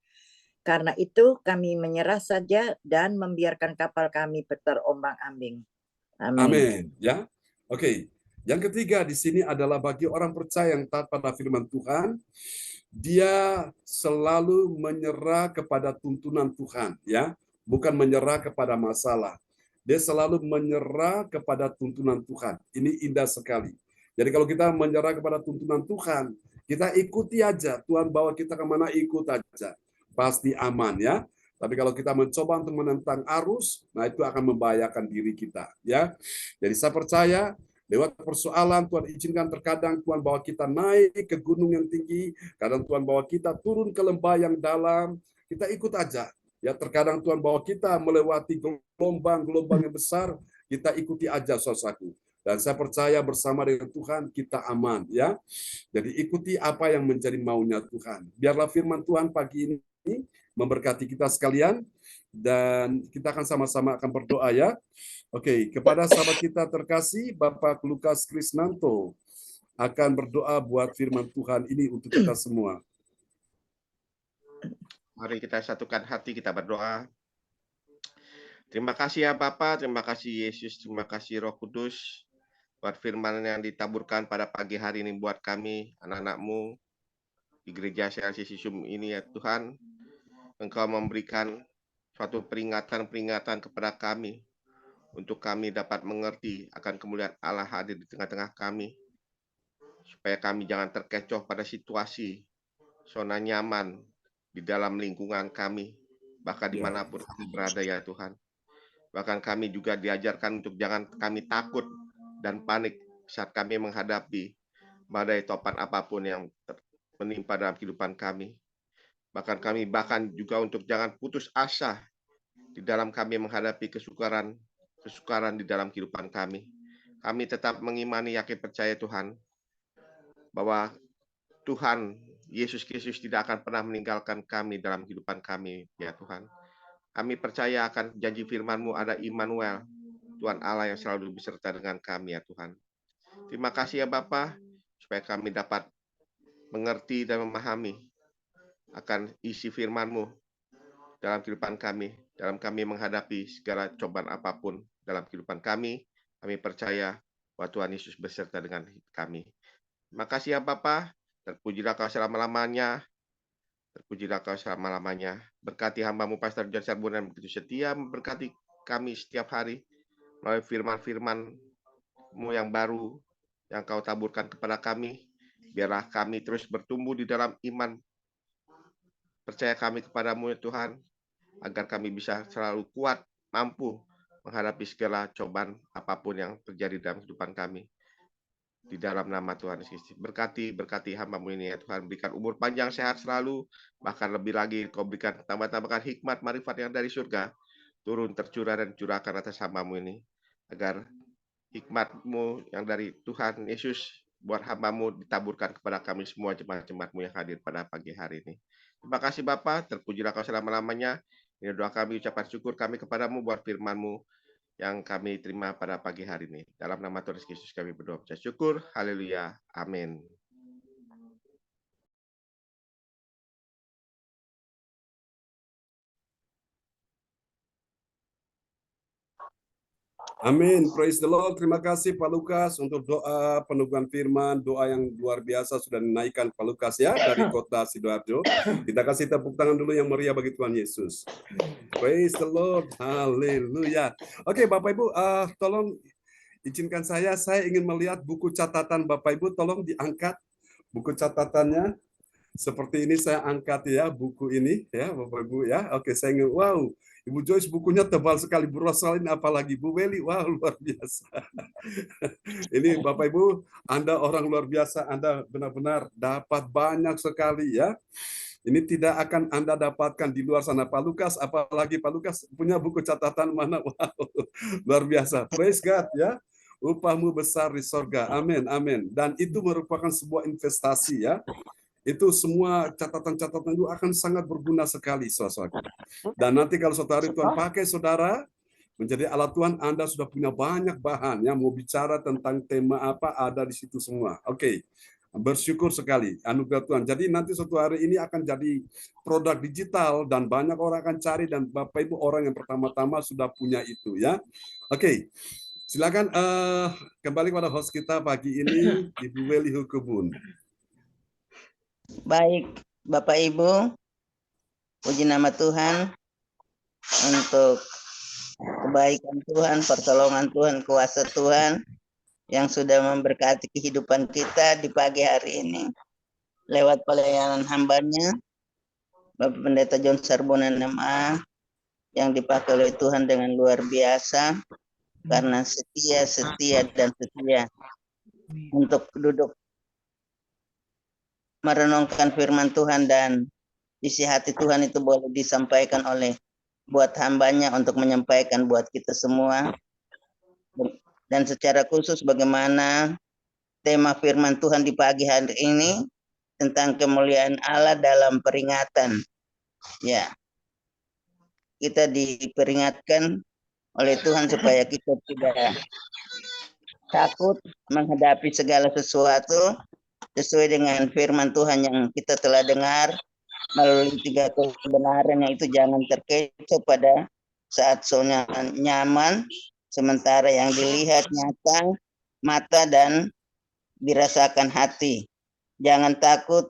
Karena itu kami menyerah saja dan membiarkan kapal kami terombang-ambing. Amin. Amin, ya. Oke. Yang ketiga di sini adalah bagi orang percaya yang taat pada firman Tuhan, dia selalu menyerah kepada tuntunan Tuhan, ya, bukan menyerah kepada masalah. Dia selalu menyerah kepada tuntunan Tuhan. Ini indah sekali. Jadi kalau kita menyerah kepada tuntunan Tuhan, kita ikuti aja. Tuhan bawa kita kemana, ikut aja. Pasti aman, ya. Tapi kalau kita mencoba untuk menentang arus, nah itu akan membahayakan diri kita, ya. Jadi saya percaya lewat persoalan Tuhan izinkan, terkadang Tuhan bawa kita naik ke gunung yang tinggi, kadang Tuhan bawa kita turun ke lembah yang dalam, kita ikut aja. Ya, terkadang Tuhan bawa kita melewati gelombang-gelombang yang besar, kita ikuti aja, saudaraku. Dan saya percaya bersama dengan Tuhan kita aman, ya. Jadi ikuti apa yang menjadi maunya Tuhan. Biarlah firman Tuhan pagi ini memberkati kita sekalian, dan kita akan sama-sama akan berdoa, ya. Oke, kepada sahabat kita terkasih, Bapak Lukas Krisnanto akan berdoa buat firman Tuhan ini untuk kita semua. Mari kita satukan hati, kita berdoa. Terima kasih ya Bapa, terima kasih Yesus, terima kasih Roh Kudus, buat firman yang ditaburkan pada pagi hari ini buat kami, anak-anak-Mu, di gereja CLC Sisum ini ya Tuhan. Engkau memberikan suatu peringatan-peringatan kepada kami, untuk kami dapat mengerti akan kemuliaan Allah hadir di tengah-tengah kami, supaya kami jangan terkecoh pada situasi, zona nyaman di dalam lingkungan kami, bahkan dimanapun kami berada ya Tuhan. Bahkan kami juga diajarkan untuk jangan kami takut dan panik saat kami menghadapi badai topan apapun yang menimpa dalam kehidupan kami. bahkan juga untuk jangan putus asa di dalam kami menghadapi kesukaran di dalam kehidupan kami. Kami tetap mengimani, yakin, percaya Tuhan, bahwa Tuhan Yesus Kristus tidak akan pernah meninggalkan kami dalam kehidupan kami, ya Tuhan. Kami percaya akan janji firman-Mu, ada Immanuel, Tuhan Allah yang selalu beserta dengan kami, ya Tuhan. Terima kasih ya Bapa, supaya kami dapat mengerti dan memahami akan isi firman-Mu dalam kehidupan kami, dalam kami menghadapi segala cobaan apapun dalam kehidupan kami. Kami percaya bahwa Tuhan Yesus beserta dengan kami. Terima kasih ya Bapa, terpujilah Kau selama-lamanya, terpujilah Kau selama-lamanya. Berkati hamba-Mu Pastor John Sarbunan begitu setia memberkati kami setiap hari melalui firman-firman-Mu yang baru yang Kau taburkan kepada kami. Biarlah kami terus bertumbuh di dalam iman percaya kami kepadamu ya Tuhan, agar kami bisa selalu kuat, mampu menghadapi segala cobaan apapun yang terjadi dalam kehidupan kami. Di dalam nama Tuhan Yesus. Berkati hamba-Mu ini ya Tuhan, berikan umur panjang, sehat selalu, bahkan lebih lagi Kau berikan tambah-tambahkan hikmat, marifat yang dari surga, turun tercurah dan curahkan atas hamba-Mu ini, agar hikmat-Mu yang dari Tuhan Yesus buat hamba-Mu ditaburkan kepada kami semua jemaat-jemaat-Mu yang hadir pada pagi hari ini. Terima kasih Bapa, terpujilah Kau selama-lamanya. Ini doa kami, ucapan syukur kami kepadamu buat firman-Mu yang kami terima pada pagi hari ini. Dalam nama Tuhan Yesus kami berdoa percaya syukur. Haleluya. Amin. Amin. Praise the Lord. Terima kasih Pak Lukas untuk doa peneguhan firman, doa yang luar biasa sudah dinaikkan Pak Lukas ya dari kota Sidoarjo. Kita kasih tepuk tangan dulu yang meriah bagi Tuhan Yesus. Praise the Lord. Haleluya. Oke, Bapak Ibu, tolong izinkan saya ingin melihat buku catatan Bapak Ibu, tolong diangkat buku catatannya. Seperti ini saya angkat ya buku ini ya Bapak Ibu ya. Oke, saya ingin wow, Ibu Joyce bukunya tebal sekali, Bu Rosalin apalagi Bu Weli, wow luar biasa. Ini Bapak Ibu, Anda orang luar biasa, Anda benar-benar dapat banyak sekali ya. Ini tidak akan Anda dapatkan di luar sana. Pak Lukas, apalagi Pak Lukas punya buku catatan mana, wow, luar biasa. Praise God ya. Upahmu besar di sorga. Amin, amin. Dan itu merupakan sebuah investasi ya. Itu semua catatan-catatan itu akan sangat berguna sekali, saudara. Dan nanti kalau suatu hari Tuhan pakai saudara menjadi alat Tuhan, Anda sudah punya banyak bahan yang mau bicara tentang tema apa ada di situ semua. Oke. Bersyukur sekali anugerah Tuhan. Jadi nanti suatu hari ini akan jadi produk digital dan banyak orang akan cari, dan Bapak Ibu orang yang pertama-tama sudah punya itu ya. Oke. Silakan kembali pada host kita pagi ini, Ibu Weli Hukubun. Baik, Bapak Ibu, puji nama Tuhan untuk kebaikan Tuhan, pertolongan Tuhan, kuasa Tuhan yang sudah memberkati kehidupan kita di pagi hari ini. Lewat pelayanan hambanya, Bapak Pendeta John Sarbunan MA, yang dipakai oleh Tuhan dengan luar biasa, karena setia untuk duduk merenungkan firman Tuhan, dan isi hati Tuhan itu boleh disampaikan oleh buat hambanya untuk menyampaikan buat kita semua. Dan secara khusus bagaimana tema firman Tuhan di pagi hari ini tentang kemuliaan Allah dalam peringatan. Ya, kita diperingatkan oleh Tuhan supaya kita tidak takut menghadapi segala sesuatu, sesuai dengan firman Tuhan yang kita telah dengar melalui 3 kebenaran, yang itu jangan terkecoh pada saat zona nyaman, sementara yang dilihat nyata mata dan dirasakan hati. Jangan takut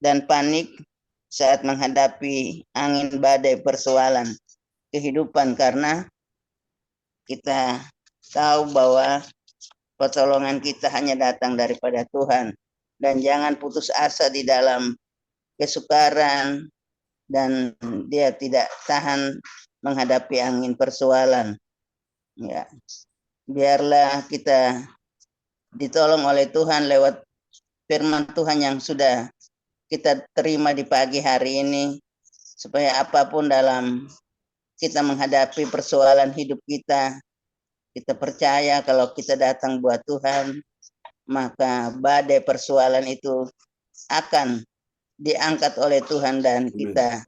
dan panik saat menghadapi angin badai persoalan kehidupan, karena kita tahu bahwa pertolongan kita hanya datang daripada Tuhan. Dan jangan putus asa di dalam kesukaran, dan dia tidak tahan menghadapi angin persoalan. Ya, biarlah kita ditolong oleh Tuhan lewat firman Tuhan yang sudah kita terima di pagi hari ini, supaya apapun dalam kita menghadapi persoalan hidup kita percaya kalau kita datang buat Tuhan, maka badai persoalan itu akan diangkat oleh Tuhan dan kita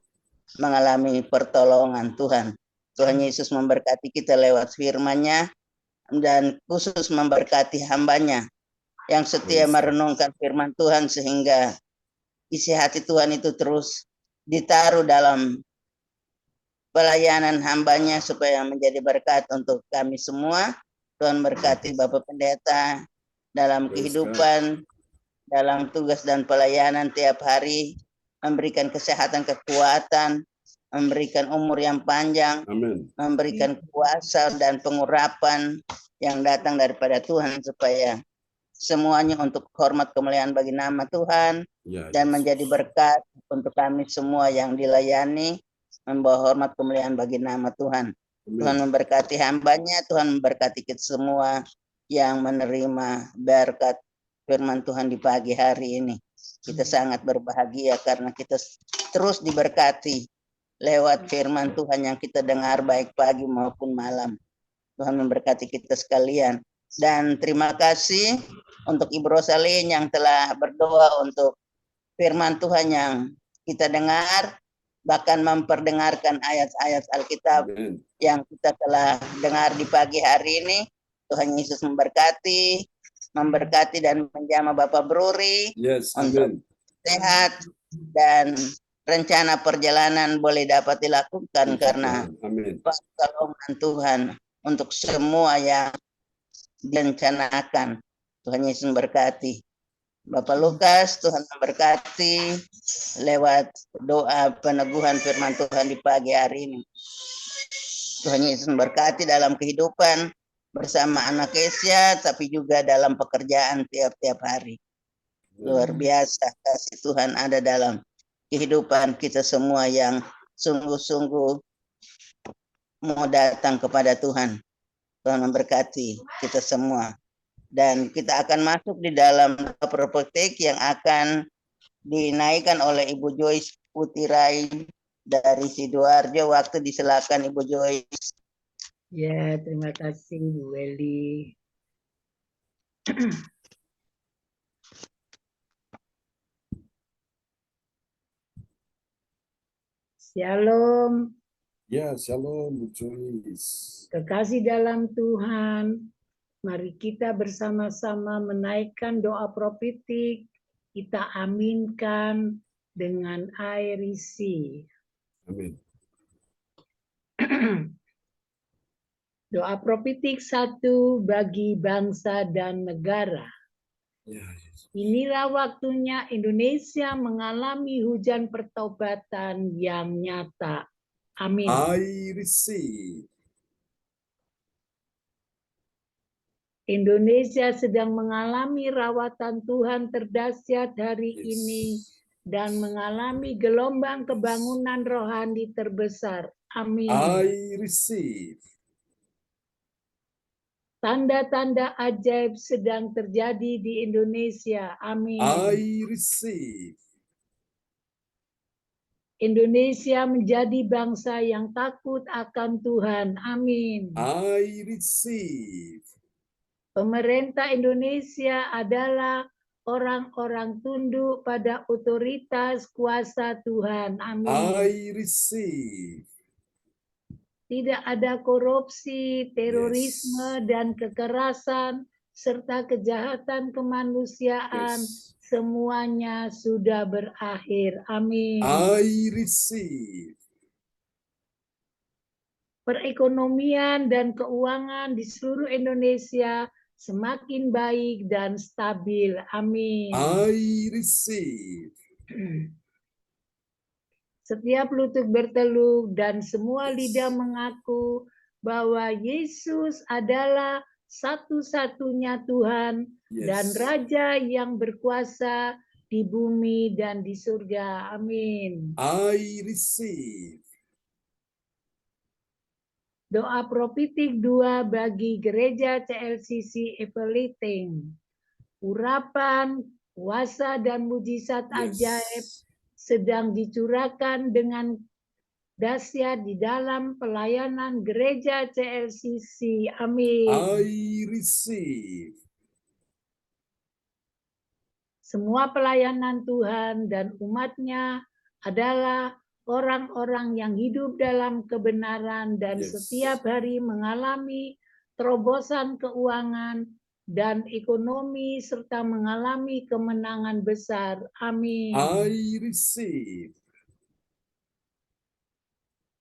mengalami pertolongan Tuhan. Tuhan Yesus memberkati kita lewat firman-Nya dan khusus memberkati hamba-Nya yang setia merenungkan firman Tuhan sehingga isi hati Tuhan itu terus ditaruh dalam pelayanan hamba-Nya supaya menjadi berkat untuk kami semua. Tuhan berkati Bapak Pendeta dalam kehidupan, dalam tugas dan pelayanan tiap hari, memberikan kesehatan, kekuatan, memberikan umur yang panjang, memberikan kuasa dan pengurapan yang datang daripada Tuhan supaya semuanya untuk hormat kemuliaan bagi nama Tuhan dan menjadi berkat untuk kami semua yang dilayani, membawa hormat kemuliaan bagi nama Tuhan. Tuhan memberkati hamba-Nya, Tuhan memberkati kita semua yang menerima berkat firman Tuhan di pagi hari ini. Kita sangat berbahagia karena kita terus diberkati lewat firman Tuhan yang kita dengar baik pagi maupun malam. Tuhan memberkati kita sekalian. Dan terima kasih untuk Ibu Rosalin yang telah berdoa untuk firman Tuhan yang kita dengar, bahkan memperdengarkan ayat-ayat Alkitab yang kita telah dengar di pagi hari ini. Tuhan Yesus memberkati dan menjamah Bapak Bruri untuk sehat dan rencana perjalanan boleh dapat dilakukan karena pertolongan Tuhan untuk semua yang direncanakan. Tuhan Yesus memberkati. Bapak Lukas, Tuhan memberkati lewat doa peneguhan firman Tuhan di pagi hari ini. Tuhan Yesus memberkati dalam kehidupan bersama anak Kesia, tapi juga dalam pekerjaan tiap-tiap hari. Luar biasa kasih Tuhan ada dalam kehidupan kita semua yang sungguh-sungguh mau datang kepada Tuhan. Tuhan memberkati kita semua. Dan kita akan masuk di dalam prophetik yang akan dinaikkan oleh Ibu Joyce Putirai dari Sidoarjo. Waktu disilakan Ibu Joyce. Ya, terima kasih Bu Weli. Shalom. Ya, shalom Bu Joyce. Kekasih dalam Tuhan, mari kita bersama-sama menaikkan doa profetik. Kita aminkan dengan air isi. Amin. Doa profetik 1 bagi bangsa dan negara. Ya, Yesus. Inilah waktunya Indonesia mengalami hujan pertobatan yang nyata. Amin. I receive. Indonesia sedang mengalami rawatan Tuhan terdahsyat hari ini dan mengalami gelombang kebangunan rohani terbesar. Amin. I receive. Tanda-tanda ajaib sedang terjadi di Indonesia. Amin. I receive. Indonesia menjadi bangsa yang takut akan Tuhan. Amin. I receive. Pemerintah Indonesia adalah orang-orang tunduk pada otoritas kuasa Tuhan. Amin. I receive. Tidak ada korupsi, terorisme, dan kekerasan, serta kejahatan kemanusiaan. Semuanya sudah berakhir. Amin. I receive. Perekonomian dan keuangan di seluruh Indonesia semakin baik dan stabil. Amin. I receive. Setiap lutut berteluh dan semua lidah mengaku bahwa Yesus adalah satu-satunya Tuhan dan Raja yang berkuasa di bumi dan di surga. Amin. I receive. Doa profetik 2 bagi gereja CLCC Eveliting. Urapan kuasa dan mujizat Yes. ajaib sedang dicurahkan dengan dahsyat di dalam pelayanan gereja CLCC. Amin. I receive. Semua pelayanan Tuhan dan umat-Nya adalah orang-orang yang hidup dalam kebenaran dan Yes. setiap hari mengalami terobosan keuangan dan ekonomi serta mengalami kemenangan besar. Amin. I receive.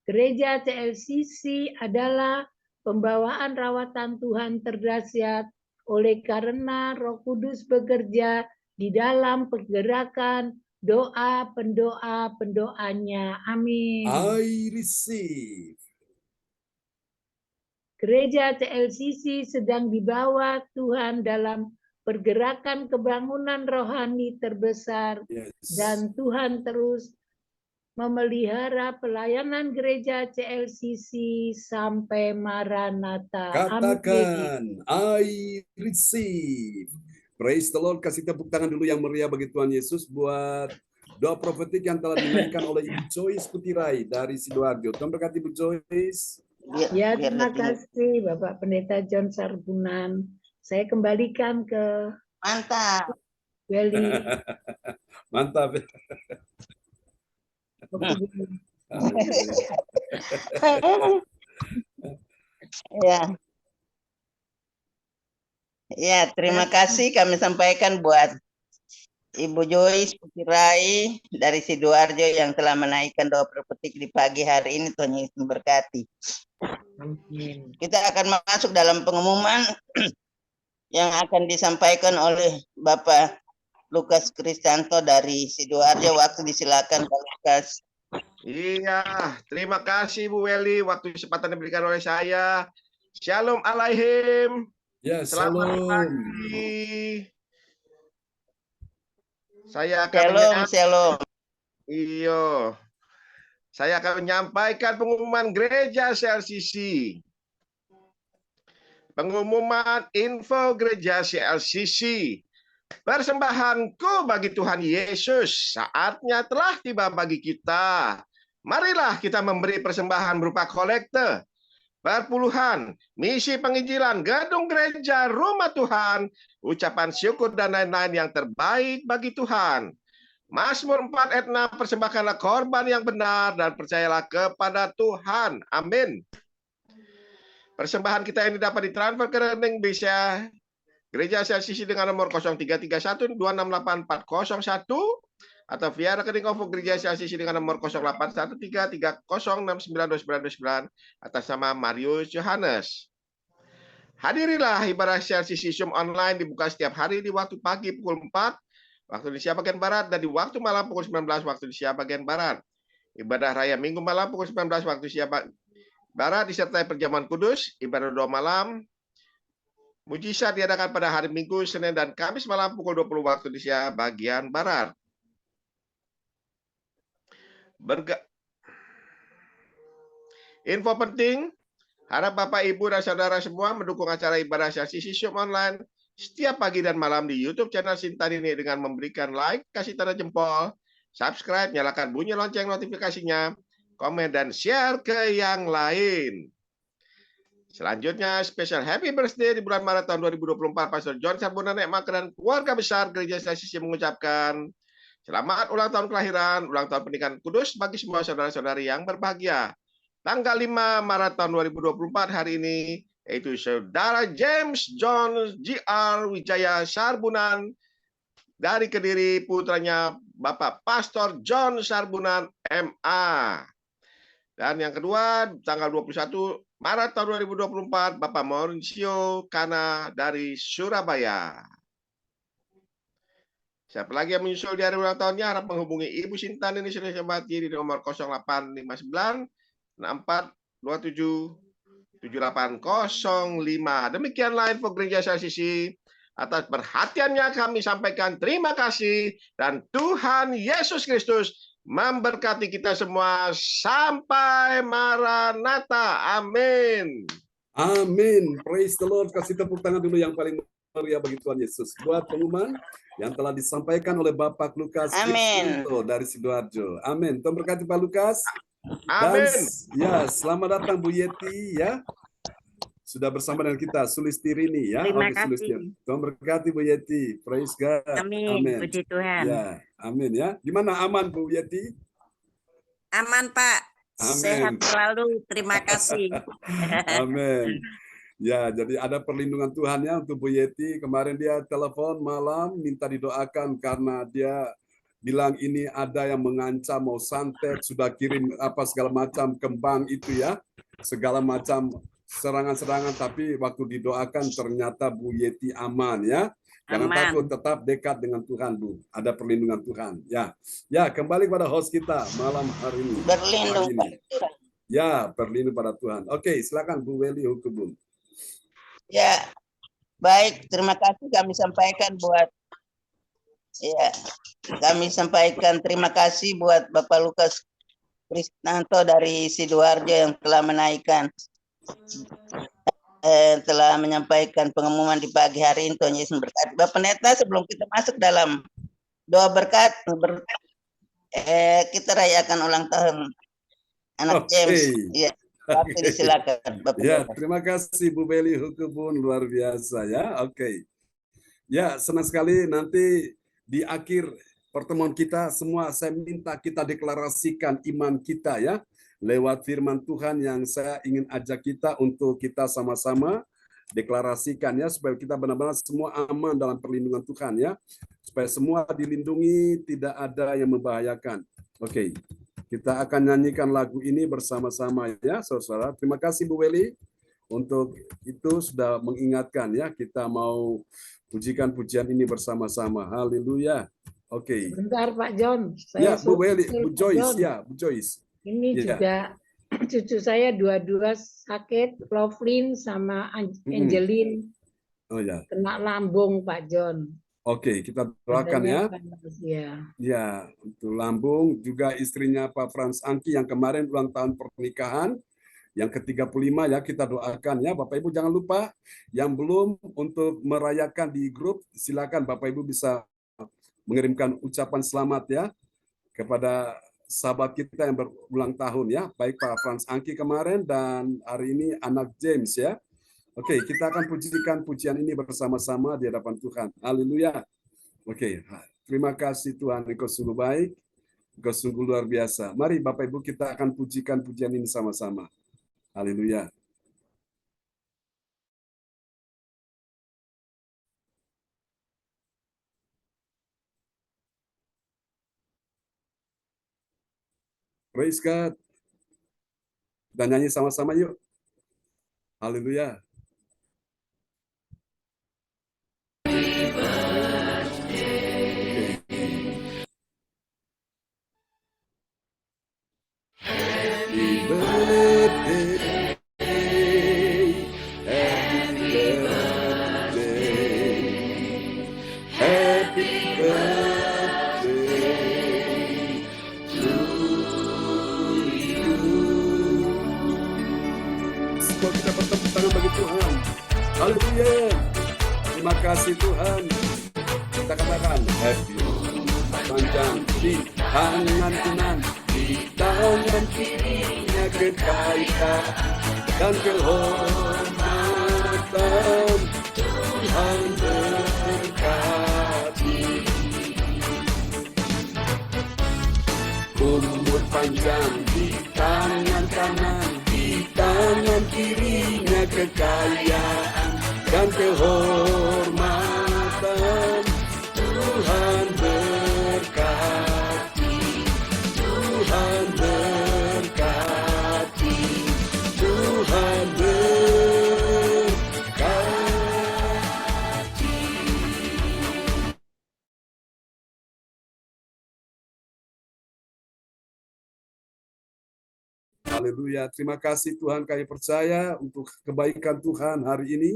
Gereja CLCC adalah pembawaan rawatan Tuhan terdahsyat oleh karena Roh Kudus bekerja di dalam pergerakan doa pendoa-pendoanya. Amin. I receive. Gereja CLCC sedang dibawa Tuhan dalam pergerakan kebangunan rohani terbesar Yes. dan Tuhan terus memelihara pelayanan gereja CLCC sampai Maranatha. Amin. Katakan, I receive. Praise the Lord. Kasih tepuk tangan dulu yang meriah bagi Tuhan Yesus buat doa profetik yang telah dinaikkan oleh Ibu Joyce Putirai dari Sidoarjo. Tuhan berkati Ibu Joyce. Ya, terima kasih Bapak Pendeta John Sarbunan. Saya kembalikan ke Mantap. Welly. Mantap. Ya. Ya, terima kasih kami sampaikan buat Ibu Joyce Putirai dari Sidoarjo yang telah menaikkan doa profetik di pagi hari ini. Tuhan Yesus memberkati. Amin. Kita akan masuk dalam pengumuman yang akan disampaikan oleh Bapak Lukas Kristanto dari Sidoarjo. Waktu disilakan Pak Lukas. Iya, terima kasih Bu Welly. Waktu kesempatan diberikan oleh saya. Shalom alaihim. Ya, Selamat shalom. pagi. Saya akan Shalom. Iyo. Saya akan menyampaikan pengumuman gereja CLCC. Pengumuman info gereja CLCC. Persembahanku bagi Tuhan Yesus. Saatnya telah tiba bagi kita. Marilah kita memberi persembahan berupa kolekte, perpuluhan, misi penginjilan, gedung gereja, rumah Tuhan, ucapan syukur dan lain-lain yang terbaik bagi Tuhan. Mazmur 4 ayat 6, persembahkanlah korban yang benar dan percayalah kepada Tuhan. Amin. Persembahan kita ini dapat ditransfer ke rekening bisa Gereja CLCC dengan nomor 0331268401 atau via rekening OVO Gereja CLCC dengan nomor 081330692929 atas nama Marius Yohanes. Hadirilah ibadah CLCC Zoom online dibuka setiap hari di waktu pagi pukul 4 waktu Indonesia bagian Barat dan di waktu malam pukul 19 waktu Indonesia bagian Barat. Ibadah raya Minggu malam pukul 19 waktu Indonesia Barat disertai perjamuan kudus, ibadah doa malam, mujizat diadakan pada hari Minggu, Senin, dan Kamis malam pukul 20 waktu Indonesia bagian Barat. Info penting, harap Bapak, Ibu, dan Saudara semua mendukung acara ibadah CLCC Zoom online setiap pagi dan malam di YouTube channel Sinta ini dengan memberikan like, kasih tanda jempol, subscribe, nyalakan bunyi lonceng notifikasinya, komen, dan share ke yang lain. Selanjutnya, spesial happy birthday di bulan Maret tahun 2024, Pastor John Sarbunan Ekmak dan keluarga besar Gereja CLCC mengucapkan selamat ulang tahun kelahiran, ulang tahun pernikahan kudus bagi semua saudara-saudari yang berbahagia. Tanggal 5 Maret tahun 2024 hari ini, yaitu Saudara James John G.R. Wijaya Sarbunan dari Kediri, putranya Bapak Pastor John Sarbunan M.A. Dan yang kedua, tanggal 21 Maret tahun 2024, Bapak Mauricio Kana dari Surabaya. Siapa lagi yang menyusul di hari ulang tahunnya, harap menghubungi Ibu Sinta Nini Suryabati di nomor 0859 6427 7805. Demikianlah info Gereja CLCC. Atas perhatiannya kami sampaikan terima kasih dan Tuhan Yesus Kristus memberkati kita semua sampai Maranatha. Amin. Amin. Praise the Lord. Kasih tepuk tangan dulu yang paling meriah bagi Tuhan Yesus. Buat pengumuman yang telah disampaikan oleh Bapak Lukas Amin. dari Sidoarjo. Amin. Tuhan berkati Pak Lukas. Dan Amin. ya, selamat datang Bu Yeti ya. Sudah bersama dengan kita Sulistirini ya. Terima Oke, kasih. Sulistirini. Tuhan berkati Bu Yeti. Praise God. Amin. Amin. Puji Tuhan. Ya, amin ya. Gimana, aman Bu Yeti? Aman Pak. Amin. Sehat selalu. Terima kasih. Amin. Ya, jadi ada perlindungan Tuhan ya untuk Bu Yeti. Kemarin dia telepon malam minta didoakan karena dia bilang ini ada yang mengancam mau santet, sudah kirim apa segala macam kembang itu ya. Segala macam serangan-serangan, tapi waktu didoakan ternyata Bu Yeti aman ya. Jangan Aman. takut, tetap dekat dengan Tuhan Bu. Ada perlindungan Tuhan. Ya, ya kembali pada host kita malam hari ini. Berlindung. Hari ini. Ya, berlindung pada Tuhan. Oke, silakan Bu Weli Hukubun. Ya, baik. Terima kasih kami sampaikan buat kami sampaikan terima kasih buat Bapak Lukas Krisnanto dari Sidoarjo yang telah menaikkan telah menyampaikan pengumuman di pagi hari ini. Tuhan Yesus berkati. Bapak Pendeta, sebelum kita masuk dalam doa berkat, kita rayakan ulang tahun anak James. Ya, Bapak disilakan. Bapak Ya, Pendeta. terima kasih Bu Beli Hukubun, luar biasa ya. Oke. Ya, senang sekali nanti di akhir pertemuan kita semua saya minta kita deklarasikan iman kita ya lewat firman Tuhan yang saya ingin ajak kita untuk kita sama-sama deklarasikan ya supaya kita benar-benar semua aman dalam perlindungan Tuhan ya. Supaya semua dilindungi, tidak ada yang membahayakan. Oke. Kita akan nyanyikan lagu ini bersama-sama ya, saudara. Terima kasih Bu Weli untuk itu sudah mengingatkan ya kita mau pujikan pujian ini bersama-sama. Haleluya. Oke. Bentar Pak John. Ya, Bu Weli, susul Bu Pak Joyce John. ya, Bu Joyce. Ini Ya. juga cucu saya dua-dua sakit, Lovelyn sama Angelin Oh ya. kena lambung Pak John. Oke, kita doakan ya. Ya. Ya, untuk lambung juga istrinya Pak Frans Angki yang kemarin ulang tahun pernikahan yang ke-35 ya, kita doakan ya. Bapak Ibu jangan lupa yang belum untuk merayakan di grup, silakan Bapak Ibu bisa mengirimkan ucapan selamat ya kepada sahabat kita yang berulang tahun ya, baik Pak Frans Angki kemarin dan hari ini anak James ya. Oke, kita akan pujikan pujian ini bersama-sama di hadapan Tuhan. Haleluya. Oke, terima kasih Tuhan, Engkau sungguh baik, Engkau sungguh luar biasa. Mari Bapak Ibu kita akan pujikan pujian ini sama-sama. Haleluya. Praise God. Kita nyanyi sama-sama yuk. Haleluya. Happy birthday. Happy birthday. Happy birthday to you. Semua kita bertepuk tangan bagi Tuhan. Haleluya. Terima kasih Tuhan. Kita katakan happy panjang di tangan kanan, di tangan kirinya kekayaan dan kehormatan. Tuhan berkati. Umur panjang di tangan kanan, di tangan kirinya kekayaan dan kehormatan. Tuhan berkati, Tuhan berkati, Tuhan berkati. Haleluya, terima kasih Tuhan, kami percaya untuk kebaikan Tuhan hari ini.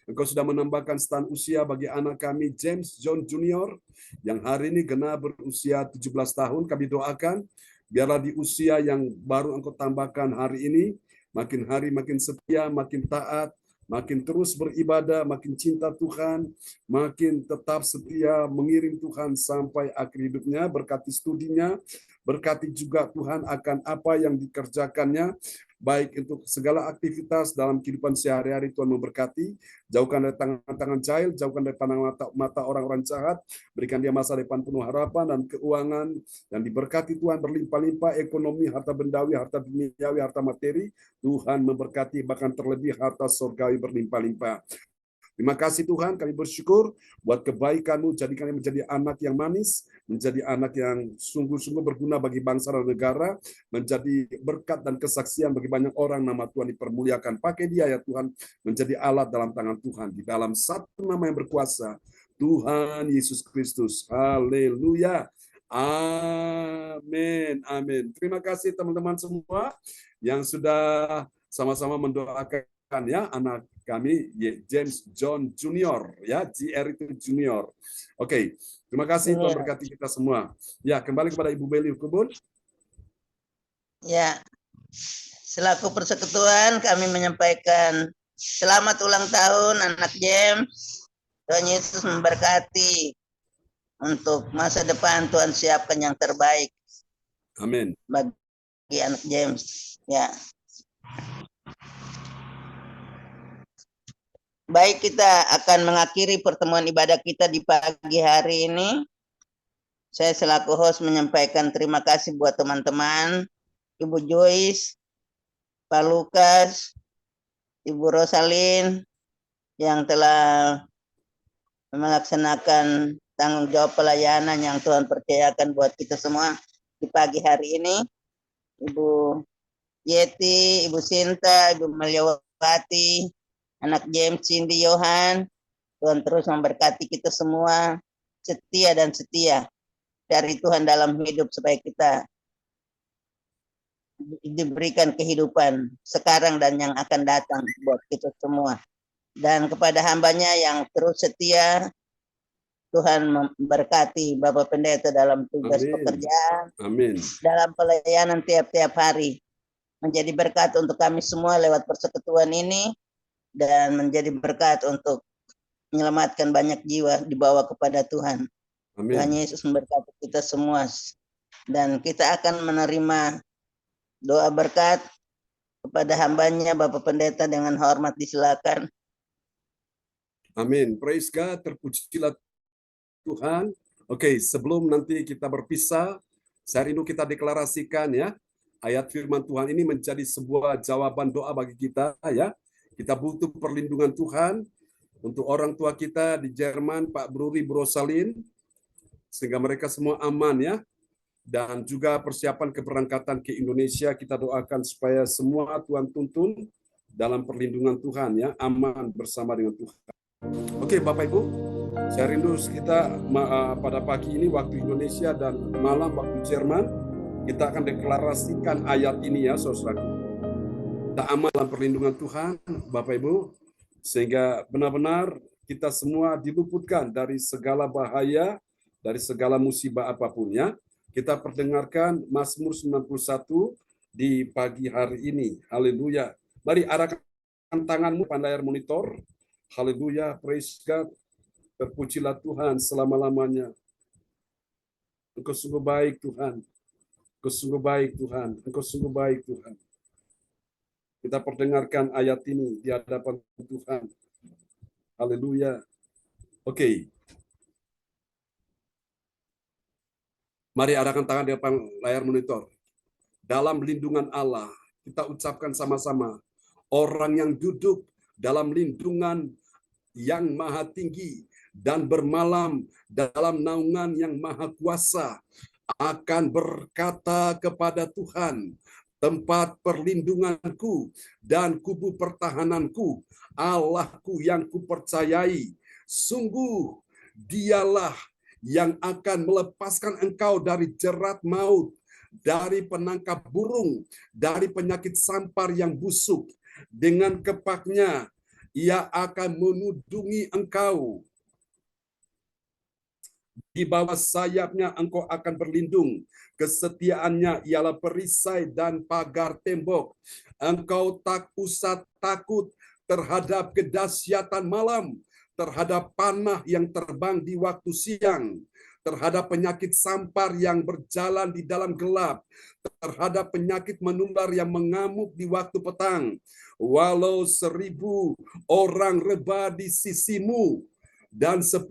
Engkau sudah menambahkan stand usia bagi anak kami James John Junior yang hari ini genap berusia 17 tahun. Kami doakan biarlah di usia yang baru Engkau tambahkan hari ini makin hari makin setia, makin taat, makin terus beribadah, makin cinta Tuhan, makin tetap setia mengiring Tuhan sampai akhir hidupnya. Berkati studinya, berkati juga Tuhan akan apa yang dikerjakannya, baik untuk segala aktivitas dalam kehidupan sehari-hari. Tuhan memberkati, jauhkan dari tangan-tangan jahil, jauhkan dari pandang mata orang-orang jahat, berikan dia masa depan penuh harapan dan keuangan, dan diberkati Tuhan berlimpah-limpah ekonomi, harta bendawi, harta duniawi, harta materi. Tuhan memberkati, bahkan terlebih harta surgawi berlimpah-limpah. Terima kasih Tuhan, kami bersyukur buat kebaikan-Mu, jadikan kami menjadi anak yang manis, menjadi anak yang sungguh-sungguh berguna bagi bangsa dan negara, menjadi berkat dan kesaksian bagi banyak orang. Nama Tuhan dipermuliakan. Pakai dia ya Tuhan, menjadi alat dalam tangan Tuhan. Di dalam satu nama yang berkuasa, Tuhan Yesus Kristus. Haleluya. Amin. Amin. Terima kasih teman-teman semua yang sudah sama-sama mendoakan ya anak kami James John Junior ya, JR itu Junior. Oke, terima kasih, Tuhan berkati kita semua. Ya, kembali kepada Ibu Beli Hukubun. Ya, selaku persekutuan kami menyampaikan selamat ulang tahun anak James. Tuhan Yesus memberkati, untuk masa depan Tuhan siapkan yang terbaik. Amin. Bagi anak James. Ya. Baik, kita akan mengakhiri pertemuan ibadah kita di pagi hari ini. Saya selaku host menyampaikan terima kasih buat teman-teman, Ibu Joyce, Pak Lukas, Ibu Rosalin, yang telah melaksanakan tanggung jawab pelayanan yang Tuhan percayakan buat kita semua di pagi hari ini. Ibu Yeti, Ibu Sinta, Ibu Meliawati, anak James, Cindy, Yohan, Tuhan terus memberkati kita semua, setia dan setia dari Tuhan dalam hidup, supaya kita diberikan kehidupan sekarang dan yang akan datang buat kita semua. Dan kepada hambanya yang terus setia, Tuhan memberkati Bapak Pendeta dalam tugas pekerjaan, dalam pelayanan tiap-tiap hari, menjadi berkat untuk kami semua lewat persekutuan ini, dan menjadi berkat untuk menyelamatkan banyak jiwa dibawa kepada Tuhan. Amin. Tuhan Yesus memberkati kita semua, dan kita akan menerima doa berkat kepada hambanya Bapak Pendeta dengan hormat, disilakan. Amin. Praise God, terpujilah Tuhan. Oke, sebelum nanti kita berpisah, saya rindu kita deklarasikan ya, ayat firman Tuhan ini menjadi sebuah jawaban doa bagi kita ya. Kita butuh perlindungan Tuhan untuk orang tua kita di Jerman, Pak Bruri, Bu Rosalin, sehingga mereka semua aman ya. Dan juga persiapan keberangkatan ke Indonesia, kita doakan supaya semua Tuhan tuntun dalam perlindungan Tuhan ya, aman bersama dengan Tuhan. Oke, Bapak Ibu, saya rindu kita pada pagi ini waktu Indonesia dan malam waktu Jerman, kita akan deklarasikan ayat ini ya, saudaraku. Kita aman dalam perlindungan Tuhan, Bapak Ibu, sehingga benar-benar kita semua diluputkan dari segala bahaya, dari segala musibah apapun ya. Kita perdengarkan Mazmur 91 di pagi hari ini. Haleluya. Mari arahkan tanganmu pada layar monitor. Haleluya, praise God. Terpujilah Tuhan selama-lamanya. Engkau sungguh baik Tuhan. Engkau sungguh baik Tuhan. Engkau sungguh baik Tuhan. Kita perdengarkan ayat ini di hadapan Tuhan. Haleluya. Oke. Mari arahkan tangan di depan layar monitor. Dalam lindungan Allah, kita ucapkan sama-sama. Orang yang duduk dalam lindungan yang maha tinggi dan bermalam dalam naungan yang maha kuasa akan berkata kepada Tuhan, tempat perlindunganku dan kubu pertahananku, Allahku yang kupercayai. Sungguh dialah yang akan melepaskan engkau dari jerat maut, dari penangkap burung, dari penyakit sampar yang busuk. Dengan kepaknya ia akan menudungi engkau. Di bawah sayapnya engkau akan berlindung. Kesetiaannya ialah perisai dan pagar tembok. Engkau tak usah takut terhadap kedahsyatan malam, terhadap panah yang terbang di waktu siang, terhadap penyakit sampar yang berjalan di dalam gelap, terhadap penyakit menular yang mengamuk di waktu petang. Walau 1000 orang rebah di sisimu dan 10.000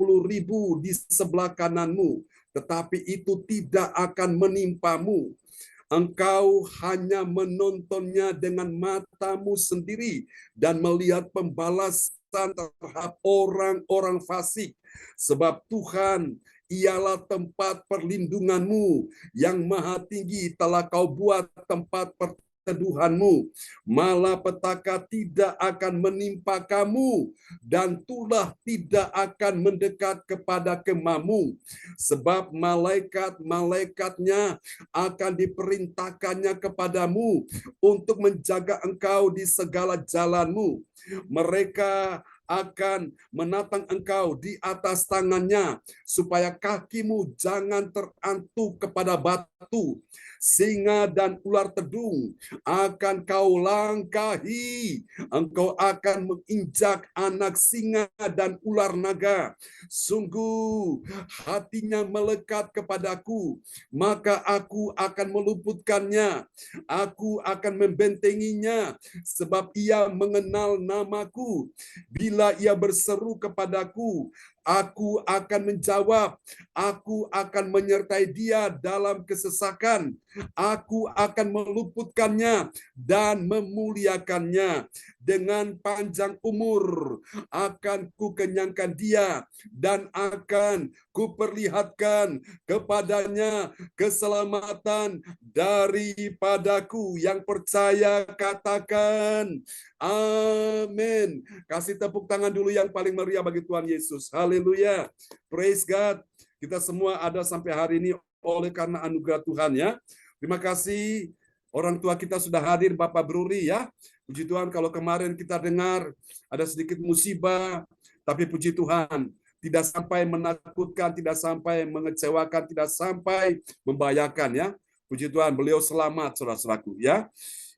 di sebelah kananmu, tetapi itu tidak akan menimpamu. Engkau hanya menontonnya dengan matamu sendiri dan melihat pembalasan terhadap orang-orang fasik. Sebab Tuhan ialah tempat perlindunganmu, yang maha tinggi telah kau buat tempat perteduhanmu. Malapetaka tidak akan menimpa kamu, dan tulah tidak akan mendekat kepada kemahmu. Sebab malaikat-malaikatnya akan diperintahkannya kepadamu untuk menjaga engkau di segala jalanmu. Mereka akan menatang engkau di atas tangannya, supaya kakimu jangan terantuk kepada batu. Singa dan ular tedung akan kau langkahi. Engkau akan menginjak anak singa dan ular naga. Sungguh hatinya melekat kepadaku, maka aku akan meluputkannya. Aku akan membentenginya, sebab ia mengenal namaku. Bila ia berseru kepadaku, aku akan menjawab. Aku akan menyertai dia dalam kesesakan. Aku akan meluputkannya dan memuliakannya. Dengan panjang umur akan kukenyangkan dia, dan akan kuperlihatkan kepadanya keselamatan daripadaku. Yang percaya katakan amin. Kasih tepuk tangan dulu yang paling meriah bagi Tuhan Yesus. Haleluya. Praise God. Kita semua ada sampai hari ini oleh karena anugerah Tuhan ya. Terima kasih orang tua kita sudah hadir, Bapak Bruri ya. Puji Tuhan, kalau kemarin kita dengar ada sedikit musibah, tapi puji Tuhan tidak sampai menakutkan, tidak sampai mengecewakan, tidak sampai membahayakan ya. Puji Tuhan, beliau selamat saudara-saudaraku ya.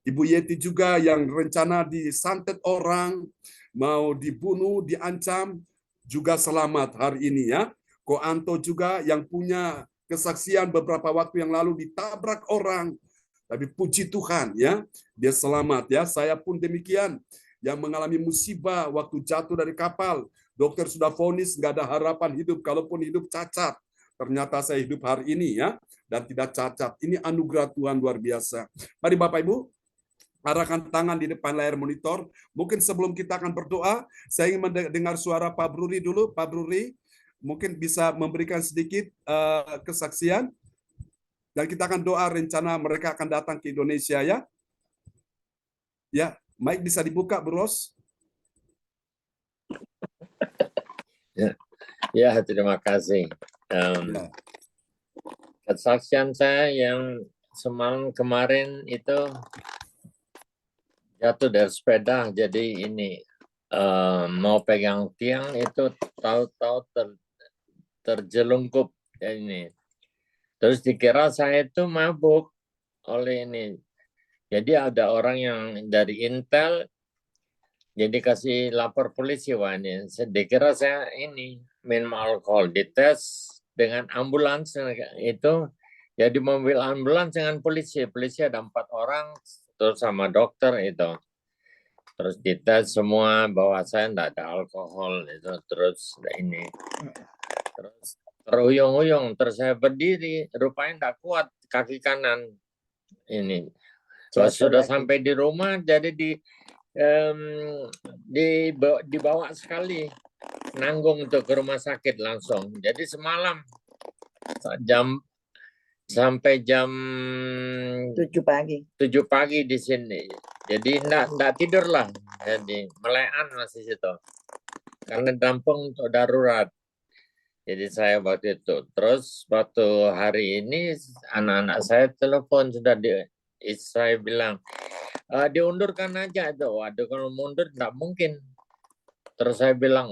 Ibu Yeti juga yang rencana disantet orang, mau dibunuh, diancam, juga selamat hari ini ya. Ko Anto juga yang punya kesaksian beberapa waktu yang lalu ditabrak orang, tapi puji Tuhan ya, dia selamat ya. Saya pun demikian, yang mengalami musibah waktu jatuh dari kapal. Dokter sudah vonis nggak ada harapan hidup, kalaupun hidup cacat. Ternyata saya hidup hari ini ya, dan tidak cacat. Ini anugerah Tuhan luar biasa. Mari Bapak Ibu, arahkan tangan di depan layar monitor. Mungkin sebelum kita akan berdoa, saya ingin mendengar suara Pak Bruri dulu. Pak Bruri, mungkin bisa memberikan sedikit kesaksian. Dan kita akan doa rencana mereka akan datang ke Indonesia ya. Ya, mic bisa dibuka, Bros. Ya, terima kasih. Kesaksian saya yang semalam kemarin itu jatuh dari sepeda, jadi ini mau pegang tiang itu tahu-tahu terjelungkup ini. Terus dikira saya itu mabuk oleh ini. Jadi ada orang yang dari Intel, jadi kasih lapor polisi, wah ini. Dikira saya ini minum alkohol, dites dengan ambulans itu. Jadi mobil ambulans dengan polisi. Polisi ada 4 orang, terus sama dokter itu. Terus dites semua bahwa saya tidak ada alkohol itu. Terus ini. Terus teruyung-uyung, terus saya berdiri, rupanya tidak kuat kaki kanan ini. Sudah sampai di rumah, jadi dibawa sekali, nanggung untuk ke rumah sakit langsung. Jadi semalam sampai jam 7 pagi. 7 pagi di sini. Jadi enggak tidur lah, jadi melean masih situ. Karena dampung untuk darurat. Jadi saya waktu itu, terus waktu hari ini anak-anak saya telepon sudah saya bilang diundurkan aja itu. Waduh, kalau mundur nggak mungkin. Terus saya bilang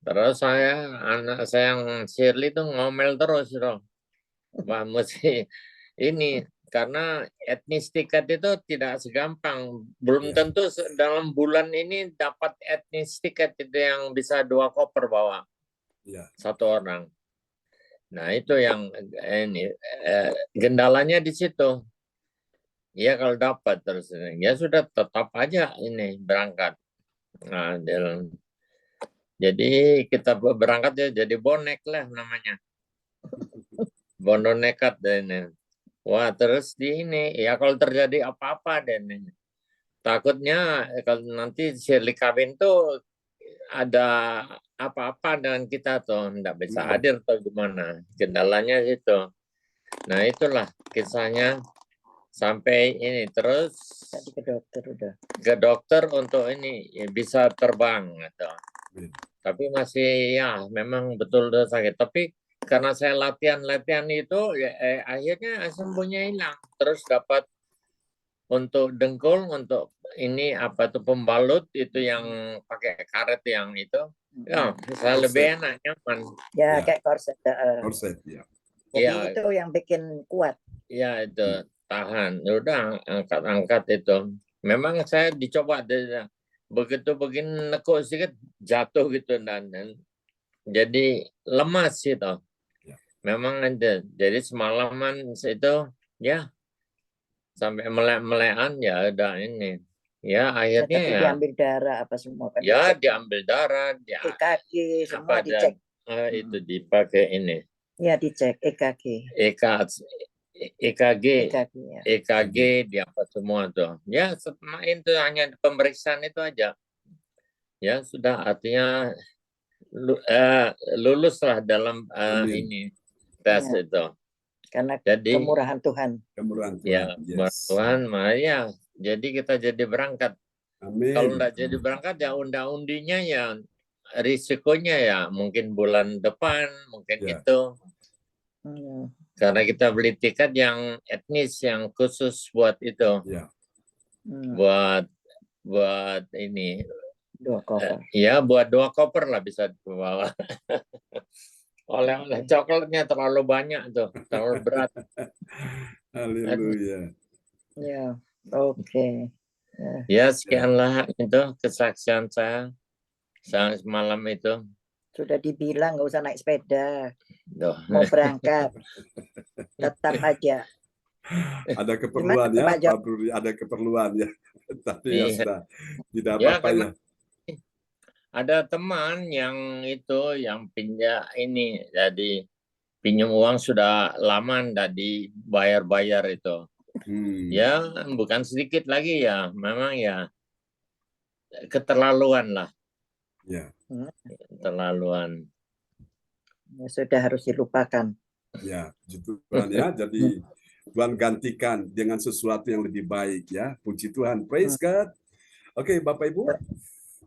terus anak saya yang Shirley itu ngomel terus dong. Wah, mesti ini karena etnis tiket itu tidak segampang. Belum Ya. tentu dalam bulan ini dapat etnis tiket itu yang bisa 2 koper bawa Ya. satu orang. Nah itu yang ini gendalanya di situ. Ya kalau dapat terus ya sudah tetap aja ini berangkat. Nah, jadi kita berangkat ya jadi bonek lah namanya. Bondo nekat deh ini. Wah terus di ini ya kalau terjadi apa-apa deh ini. Takutnya kalau nanti Shirley kawin tuh ada apa-apa dengan kita tuh nggak bisa hadir atau gimana. Kendalanya itu. Nah itulah kisahnya sampai ini terus Tadi ke dokter udah. ke dokter untuk ini ya, bisa terbang gitu. Tapi masih ya memang betul sakit. Tapi karena saya latihan itu ya, akhirnya sembuhnya hilang. Terus dapat untuk dengkul, untuk ini apa tuh pembalut itu yang pakai karet yang itu. Ya, saya lebih enak nyaman. Ya, Ya. kayak korset. Korset, ya. Jadi Ya. itu yang bikin kuat. Ya itu tahan. Udah angkat itu. Memang saya dicoba begitu begini nekuk sedikit jatuh gitu dan jadi lemas gitu. Ya. Memang ada. Jadi semalaman itu ya sampai melek-melekan ya ada ini. Ya akhirnya Tapi ya. diambil darah apa semua kan? Ya dicek. diambil darah, ya EKG semua apa dicek. itu dipakai ini. Ya dicek EKG. EKG, ya. EKG di apa semua tuh. Ya itu hanya pemeriksaan itu aja. Ya sudah artinya lulus lah dalam ini tes Ya. itu. Karena Jadi kemurahan Tuhan. Kemurahan Tuhan. ya Yes. Tuhan, ya jadi kita jadi berangkat. Amin. Kalau enggak jadi berangkat ya undang-undinya ya risikonya ya mungkin bulan depan mungkin Ya. itu. Hmm. Karena kita beli tiket yang etnis yang khusus buat itu. Ya. Buat ini 2 koper. ya buat 2 koper lah bisa dibawa. Oleh-oleh coklatnya terlalu banyak tuh, terlalu berat. Haleluya. Ya, oke. Ya sekianlah itu kesaksian saya semalam itu. Sudah dibilang nggak usah naik sepeda. Duh. Mau berangkat. Tetap aja. Ada keperluan Gimana, ya, Pak Jo? Pak Bruri, ada keperluan ya. Tapi ya Iya. sudah, tidak Ya, apa-apa ya. Ada teman yang itu yang pinjam ini, jadi pinjam uang sudah lama nggak dibayar-bayar itu. Ya bukan sedikit lagi ya, memang ya keterlaluan lah. Ya. Keterlaluan. Ya, sudah harus dilupakan. Ya, Tuhan ya. Jadi Tuhan gantikan dengan sesuatu yang lebih baik ya. Puji Tuhan. Praise God. Oke, Bapak Ibu.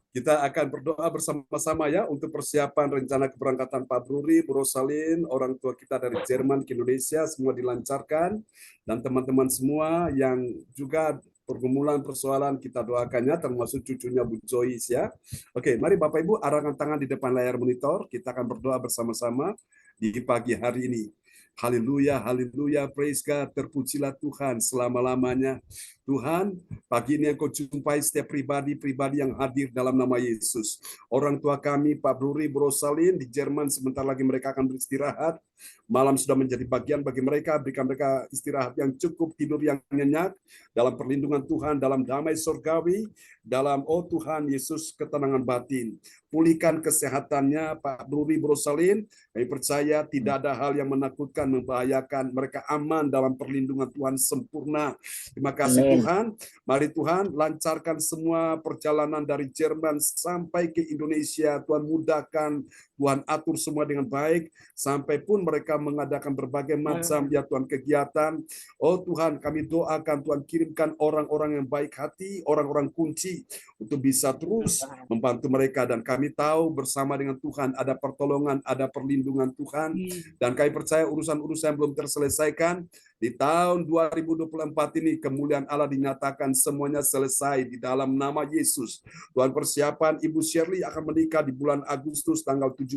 Kita akan berdoa bersama-sama ya untuk persiapan rencana keberangkatan Pak Bruri, Bu Rosalin, orang tua kita dari Jerman ke Indonesia, semua dilancarkan. Dan teman-teman semua yang juga pergumulan persoalan kita doakannya, termasuk cucunya Bu Joyce ya. Oke, mari Bapak Ibu arahkan tangan di depan layar monitor. Kita akan berdoa bersama-sama di pagi hari ini. Haleluya, haleluya, praise God, terpujilah Tuhan selama-lamanya. Tuhan, pagi ini Engkau jumpai setiap pribadi-pribadi yang hadir dalam nama Yesus. Orang tua kami, Pak Bruri, Bu Rosalin, di Jerman sebentar lagi mereka akan beristirahat. Malam sudah menjadi bagian bagi mereka, berikan mereka istirahat yang cukup, tidur yang nyenyak, dalam perlindungan Tuhan, dalam damai surgawi, dalam, oh Tuhan Yesus, ketenangan batin. Pulihkan kesehatannya, Pak Bruri, Bu Rosalin. Kami percaya tidak ada hal yang menakutkan, membahayakan. Mereka aman dalam perlindungan Tuhan sempurna. Terima kasih Tuhan. Mari Tuhan lancarkan semua perjalanan dari Jerman sampai ke Indonesia. Tuhan mudahkan, Tuhan atur semua dengan baik. Sampai pun mereka mengadakan berbagai macam ya Tuhan kegiatan. Oh Tuhan, kami doakan Tuhan kirimkan orang-orang yang baik hati, orang-orang kunci untuk bisa terus membantu mereka. Dan kami tahu bersama dengan Tuhan ada pertolongan, ada perlindungan Tuhan. Dan kami percaya urusan-urusan yang belum terselesaikan di tahun 2024 ini, kemuliaan Allah dinyatakan semuanya selesai di dalam nama Yesus. Tuhan, persiapan Ibu Shirley akan menikah di bulan Agustus tanggal 17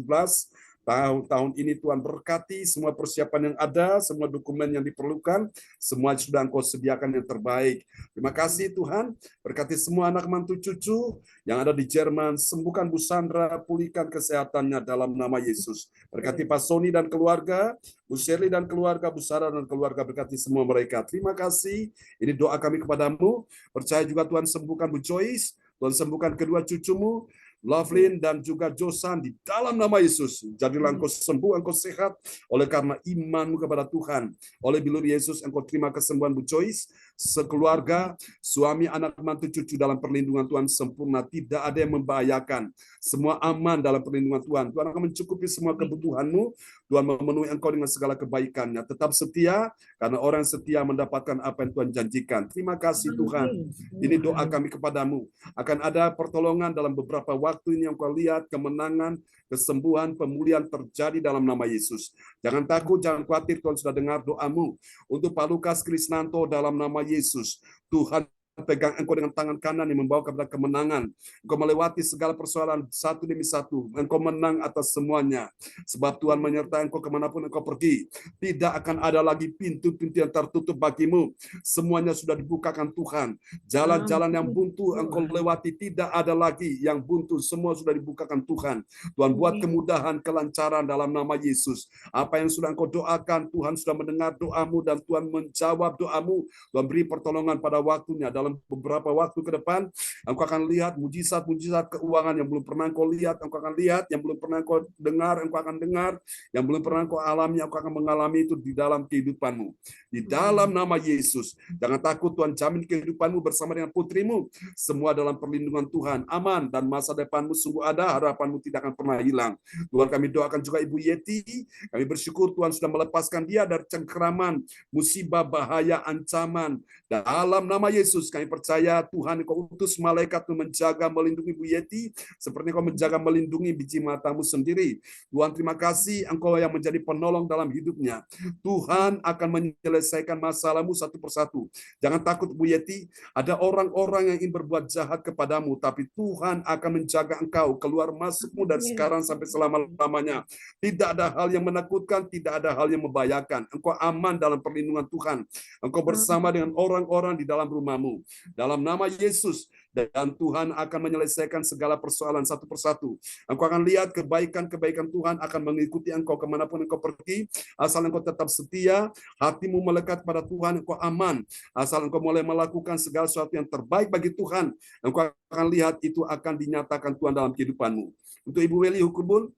Tahun ini Tuhan berkati semua persiapan yang ada, semua dokumen yang diperlukan, semua sudah Engkau sediakan yang terbaik. Terima kasih Tuhan, berkati semua anak mantu cucu yang ada di Jerman, sembuhkan Bu Sandra, pulihkan kesehatannya dalam nama Yesus. Berkati Pak Sony dan keluarga, Bu Shirley dan keluarga, Bu Sarah dan keluarga, berkati semua mereka. Terima kasih, ini doa kami kepadamu. Percaya juga Tuhan sembuhkan Bu Joyce, Tuhan sembuhkan kedua cucumu, Lovelyn dan juga Josan di dalam nama Yesus. Jadilah engkau sembuh, engkau sehat oleh karena imanmu kepada Tuhan. Oleh bilur Yesus engkau terima kesembuhan Bu Joyce, sekeluarga, suami, anak, mantu, cucu dalam perlindungan Tuhan sempurna. Tidak ada yang membahayakan. Semua aman dalam perlindungan Tuhan. Tuhan akan mencukupi semua kebutuhanmu. Tuhan memenuhi engkau dengan segala kebaikannya. Tetap setia, karena orang setia mendapatkan apa yang Tuhan janjikan. Terima kasih Tuhan. Ini doa kami kepadamu. Akan ada pertolongan dalam beberapa waktu ini yang kau lihat, kemenangan, kesembuhan, pemulihan terjadi dalam nama Yesus. Jangan takut, jangan khawatir, Tuhan sudah dengar doamu. Untuk Pak Lukas Krisnanto dalam nama Yesus, Tuhan pegang engkau dengan tangan kanan yang membawa kepada kemenangan. Engkau melewati segala persoalan satu demi satu. Engkau menang atas semuanya. Sebab Tuhan menyertai engkau kemanapun engkau pergi. Tidak akan ada lagi pintu-pintu yang tertutup bagimu. Semuanya sudah dibukakan Tuhan. Jalan-jalan yang buntu engkau lewati, tidak ada lagi yang buntu. Semua sudah dibukakan Tuhan. Tuhan buat kemudahan, kelancaran dalam nama Yesus. Apa yang sudah engkau doakan, Tuhan sudah mendengar doamu dan Tuhan menjawab doamu. Tuhan beri pertolongan pada waktunya. Dalam beberapa waktu ke depan, engkau akan lihat mujizat-mujizat keuangan yang belum pernah engkau lihat, engkau akan lihat, yang belum pernah engkau dengar, engkau akan dengar, yang belum pernah engkau alami, engkau akan mengalami itu di dalam kehidupanmu. Di dalam nama Yesus, jangan takut, Tuhan jamin kehidupanmu bersama dengan putrimu, semua dalam perlindungan Tuhan, aman, dan masa depanmu sungguh ada, harapanmu tidak akan pernah hilang. Tuhan, kami doakan juga Ibu Yeti, kami bersyukur Tuhan sudah melepaskan dia dari cengkeraman, musibah, bahaya, ancaman. Dalam nama Yesus, kami percaya Tuhan engkau utus malaikat untuk menjaga, melindungi Bu Yeti, seperti engkau menjaga, melindungi biji matamu sendiri. Tuhan, terima kasih engkau yang menjadi penolong dalam hidupnya. Tuhan akan menyelesaikan masalahmu satu persatu. Jangan takut Bu Yeti, ada orang-orang yang ingin berbuat jahat kepadamu, tapi Tuhan akan menjaga engkau, keluar masukmu dari sekarang sampai selama-lamanya. Tidak ada hal yang menakutkan, tidak ada hal yang membahayakan. Engkau aman dalam perlindungan Tuhan. Engkau bersama dengan orang-orang di dalam rumahmu. Dalam nama Yesus, dan Tuhan akan menyelesaikan segala persoalan satu persatu. Engkau akan lihat kebaikan-kebaikan Tuhan akan mengikuti engkau kemanapun engkau pergi. Asal engkau tetap setia, hatimu melekat pada Tuhan, engkau aman. Asal engkau mulai melakukan segala sesuatu yang terbaik bagi Tuhan, engkau akan lihat itu akan dinyatakan Tuhan dalam kehidupanmu. Untuk Ibu Weli Hukubun,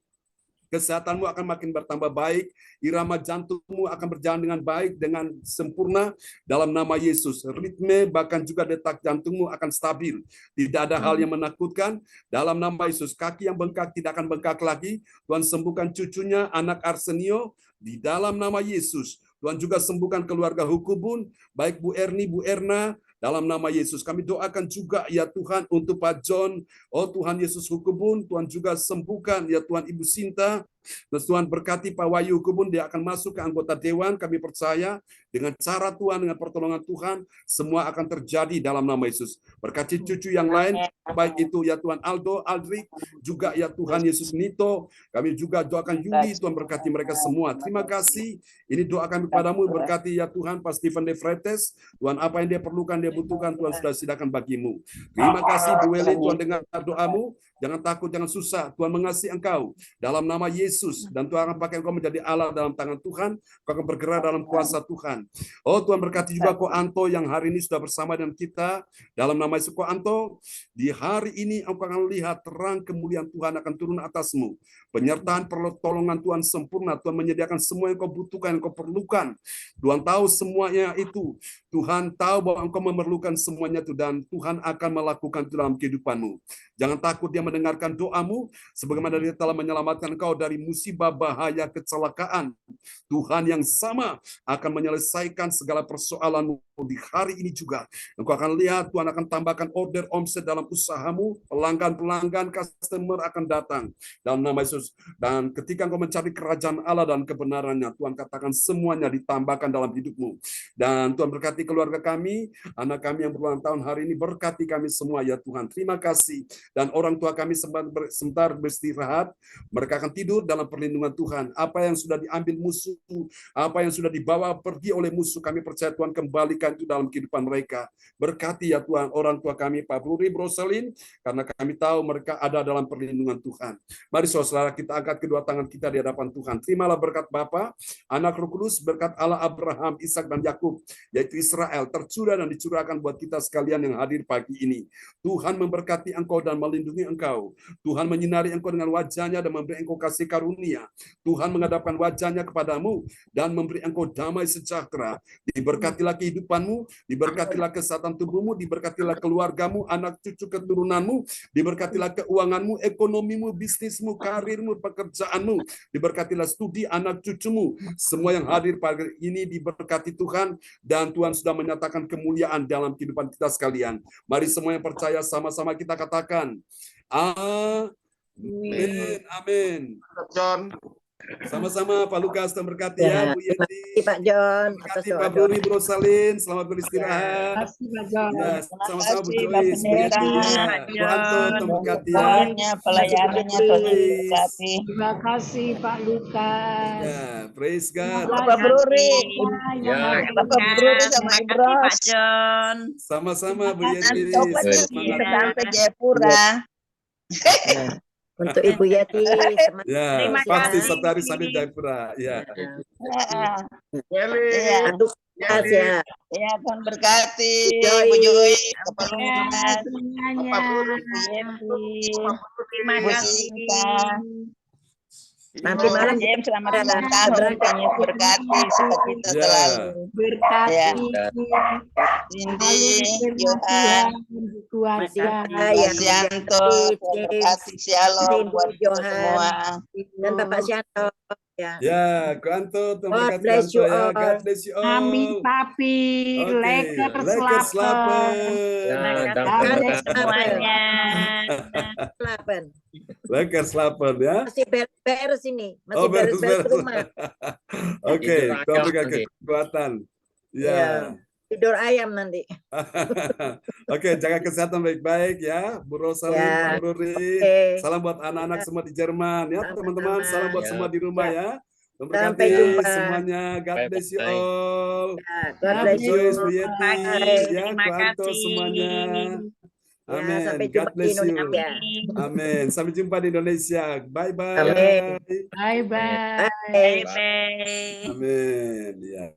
kesehatanmu akan makin bertambah baik, irama jantungmu akan berjalan dengan baik, dengan sempurna dalam nama Yesus. Ritme bahkan juga detak jantungmu akan stabil. Tidak ada hal yang menakutkan dalam nama Yesus. Kaki yang bengkak tidak akan bengkak lagi. Tuhan sembuhkan cucunya, anak Arsenio, di dalam nama Yesus. Tuhan juga sembuhkan keluarga Hukubun, baik Bu Erni, Bu Erna, dalam nama Yesus. Kami doakan juga ya Tuhan untuk Pak John. Oh Tuhan Yesus Hukubun, Tuhan juga sembuhkan ya Tuhan Ibu Sinta. Dan Tuhan berkati Pak Wahyu Hukubun, dia akan masuk ke anggota dewan. Kami percaya dengan cara Tuhan, dengan pertolongan Tuhan, semua akan terjadi dalam nama Yesus. Berkati cucu yang lain, baik itu ya Tuhan Aldo, Aldrik, juga ya Tuhan Yesus Nito. Kami juga doakan Yuli, Tuhan berkati mereka semua. Terima kasih. Ini doa kami padamu, berkati ya Tuhan Pak Stephen De Fretes. Tuhan, apa yang dia perlukan, dia butuhkan, Tuhan sudah sediakan bagimu. Terima kasih Bu Weli, Tuhan dengar doamu. Jangan takut, jangan susah. Tuhan mengasihi engkau dalam nama Yesus, dan Tuhan akan pakai engkau menjadi Allah dalam tangan Tuhan. Engkau akan bergerak dalam kuasa Tuhan. Oh Tuhan berkati juga Ko Anto yang hari ini sudah bersama dengan kita dalam nama Yesus. Ko Anto, di hari ini engkau akan lihat terang kemuliaan Tuhan akan turun atasmu. Penyertaan pertolongan Tuhan sempurna. Tuhan menyediakan semua yang kau butuhkan, yang kau perlukan. Tuhan tahu semuanya itu. Tuhan tahu bahwa engkau memerlukan semuanya itu, dan Tuhan akan melakukan itu dalam kehidupanmu. Jangan takut, dia mendengarkan doamu, sebagaimana dia telah menyelamatkan engkau dari musibah, bahaya, kecelakaan. Tuhan yang sama akan menyelesaikan segala persoalanmu di hari ini juga. Engkau akan lihat Tuhan akan tambahkan order omset dalam usahamu, pelanggan-pelanggan, customer akan datang dalam nama Yesus. Dan ketika engkau mencari kerajaan Allah dan kebenarannya, Tuhan katakan semuanya ditambahkan dalam hidupmu. Dan Tuhan berkati keluarga kami, anak kami yang berulang tahun hari ini, berkati kami semua ya Tuhan. Terima kasih. Dan orang tua kami sebentar beristirahat, mereka akan tidur dalam perlindungan Tuhan. Apa yang sudah diambil musuh, apa yang sudah dibawa pergi oleh musuh, kami percaya Tuhan kembalikan itu dalam kehidupan mereka. Berkati ya Tuhan orang tua kami, Pak Bruri, Broselin, karena kami tahu mereka ada dalam perlindungan Tuhan. Mari saudara kita angkat kedua tangan kita di hadapan Tuhan. Terimalah berkat Bapa, Anak, Roh Kudus, berkat Allah Abraham, Ishak dan Yakub, yaitu Israel, tercurah dan dicurahkan buat kita sekalian yang hadir pagi ini. Tuhan memberkati engkau dan melindungi engkau. Tuhan menyinari engkau dengan wajahnya dan memberi engkau kasih karunia. Tuhan menghadapkan wajahnya kepadamu dan memberi engkau damai sejahtera. Diberkatilah kehidupanmu, diberkatilah kesehatan tubuhmu, diberkatilah keluargamu, anak cucu keturunanmu, diberkatilah keuanganmu, ekonomimu, bisnismu, karirmu, pekerjaanmu, diberkatilah studi anak cucumu. Semua yang hadir pagi ini diberkati Tuhan, dan Tuhan sudah menyatakan kemuliaan dalam kehidupan kita sekalian. Mari semua yang percaya sama-sama kita katakan, amin, amin. John. Sama-sama Pak Lukas, terberkati ya, Bu Yeti. Terima kasih Pak John. Terima kasih Pak Bruri, Bro Salin, selamat beristirahat. Terima kasih Pak John. Ya, sama-sama Bu kasih, Joyce, Bu Pak Yeti, Pendeta. Bu Anton, terberkati ya. Doanya, pelayanannya Tuhan memberkati. Terima kasih Pak Lukas. Ya, praise God. Bapak Bruri, Ya. Bapak Bruri sama Terima Ibu kasih Pak Ros. John. Sama-sama Bu Dan Yeti. coba Baik. kita sampai Jayapura. Ya. Untuk Ibu Yati, semangat. Ya, Terima pasti kasih. satu hari sampai Jayapura. Ya. Welly. Iya, Sukses ya. ya Tuhan berkati. Joy. Bu Joy, Bapak Ya, Lukas, semuanya. Bu Yeti, Terima Bu kasih. Sinta. Nanti Bu malam James selamat Ya, ulang tahun. berangkat. Tuhan Yesus berkati sukacita Ya. selalu. Berkati. Ya. Selalu Cindy, firman Johan, Tuhan berkuasa. Saya Yanto, Tuhan berkati shalom Cindy, buat kita Johan. semua. Dan Bapak Sianto. Ya. Ya, Kuanto, God terberkati bless you Kuanto ya. all. God bless you all. Amin papi. Oke, Lakers Lakers lapar. Ya, lapar. dan Terima terima kasih kasih. Semuanya. 8. Lakers lapar ya. Masih beres ini. Masih Oh, beres-beres beres-beres. rumah. Oke, Tidur Tuhan ayam berikan nanti. kekuatan. Ya. Ya. Tidur ayam nanti. Oke, jaga kesehatan baik-baik ya, Bu Rosalin, Ya. Pak Bruri. Oke. Salam buat anak-anak semua di Jerman ya, Sama-sama. teman-teman. Salam buat Ya. semua di rumah ya. Sampai Terberkati jumpa. semuanya. God bless you Bye-bye. all. Ya, God Bu bless you. Joyce, Bu Yeti, Bye. ya, Terima Kuanto kasih. semuanya. Ya, Amin. sampai God jumpa di bless you. Indonesia. Amin. Sampai jumpa di Indonesia. Bye-bye. Amin. Bye bye. Bye. Bye-bye. Amin. Ya.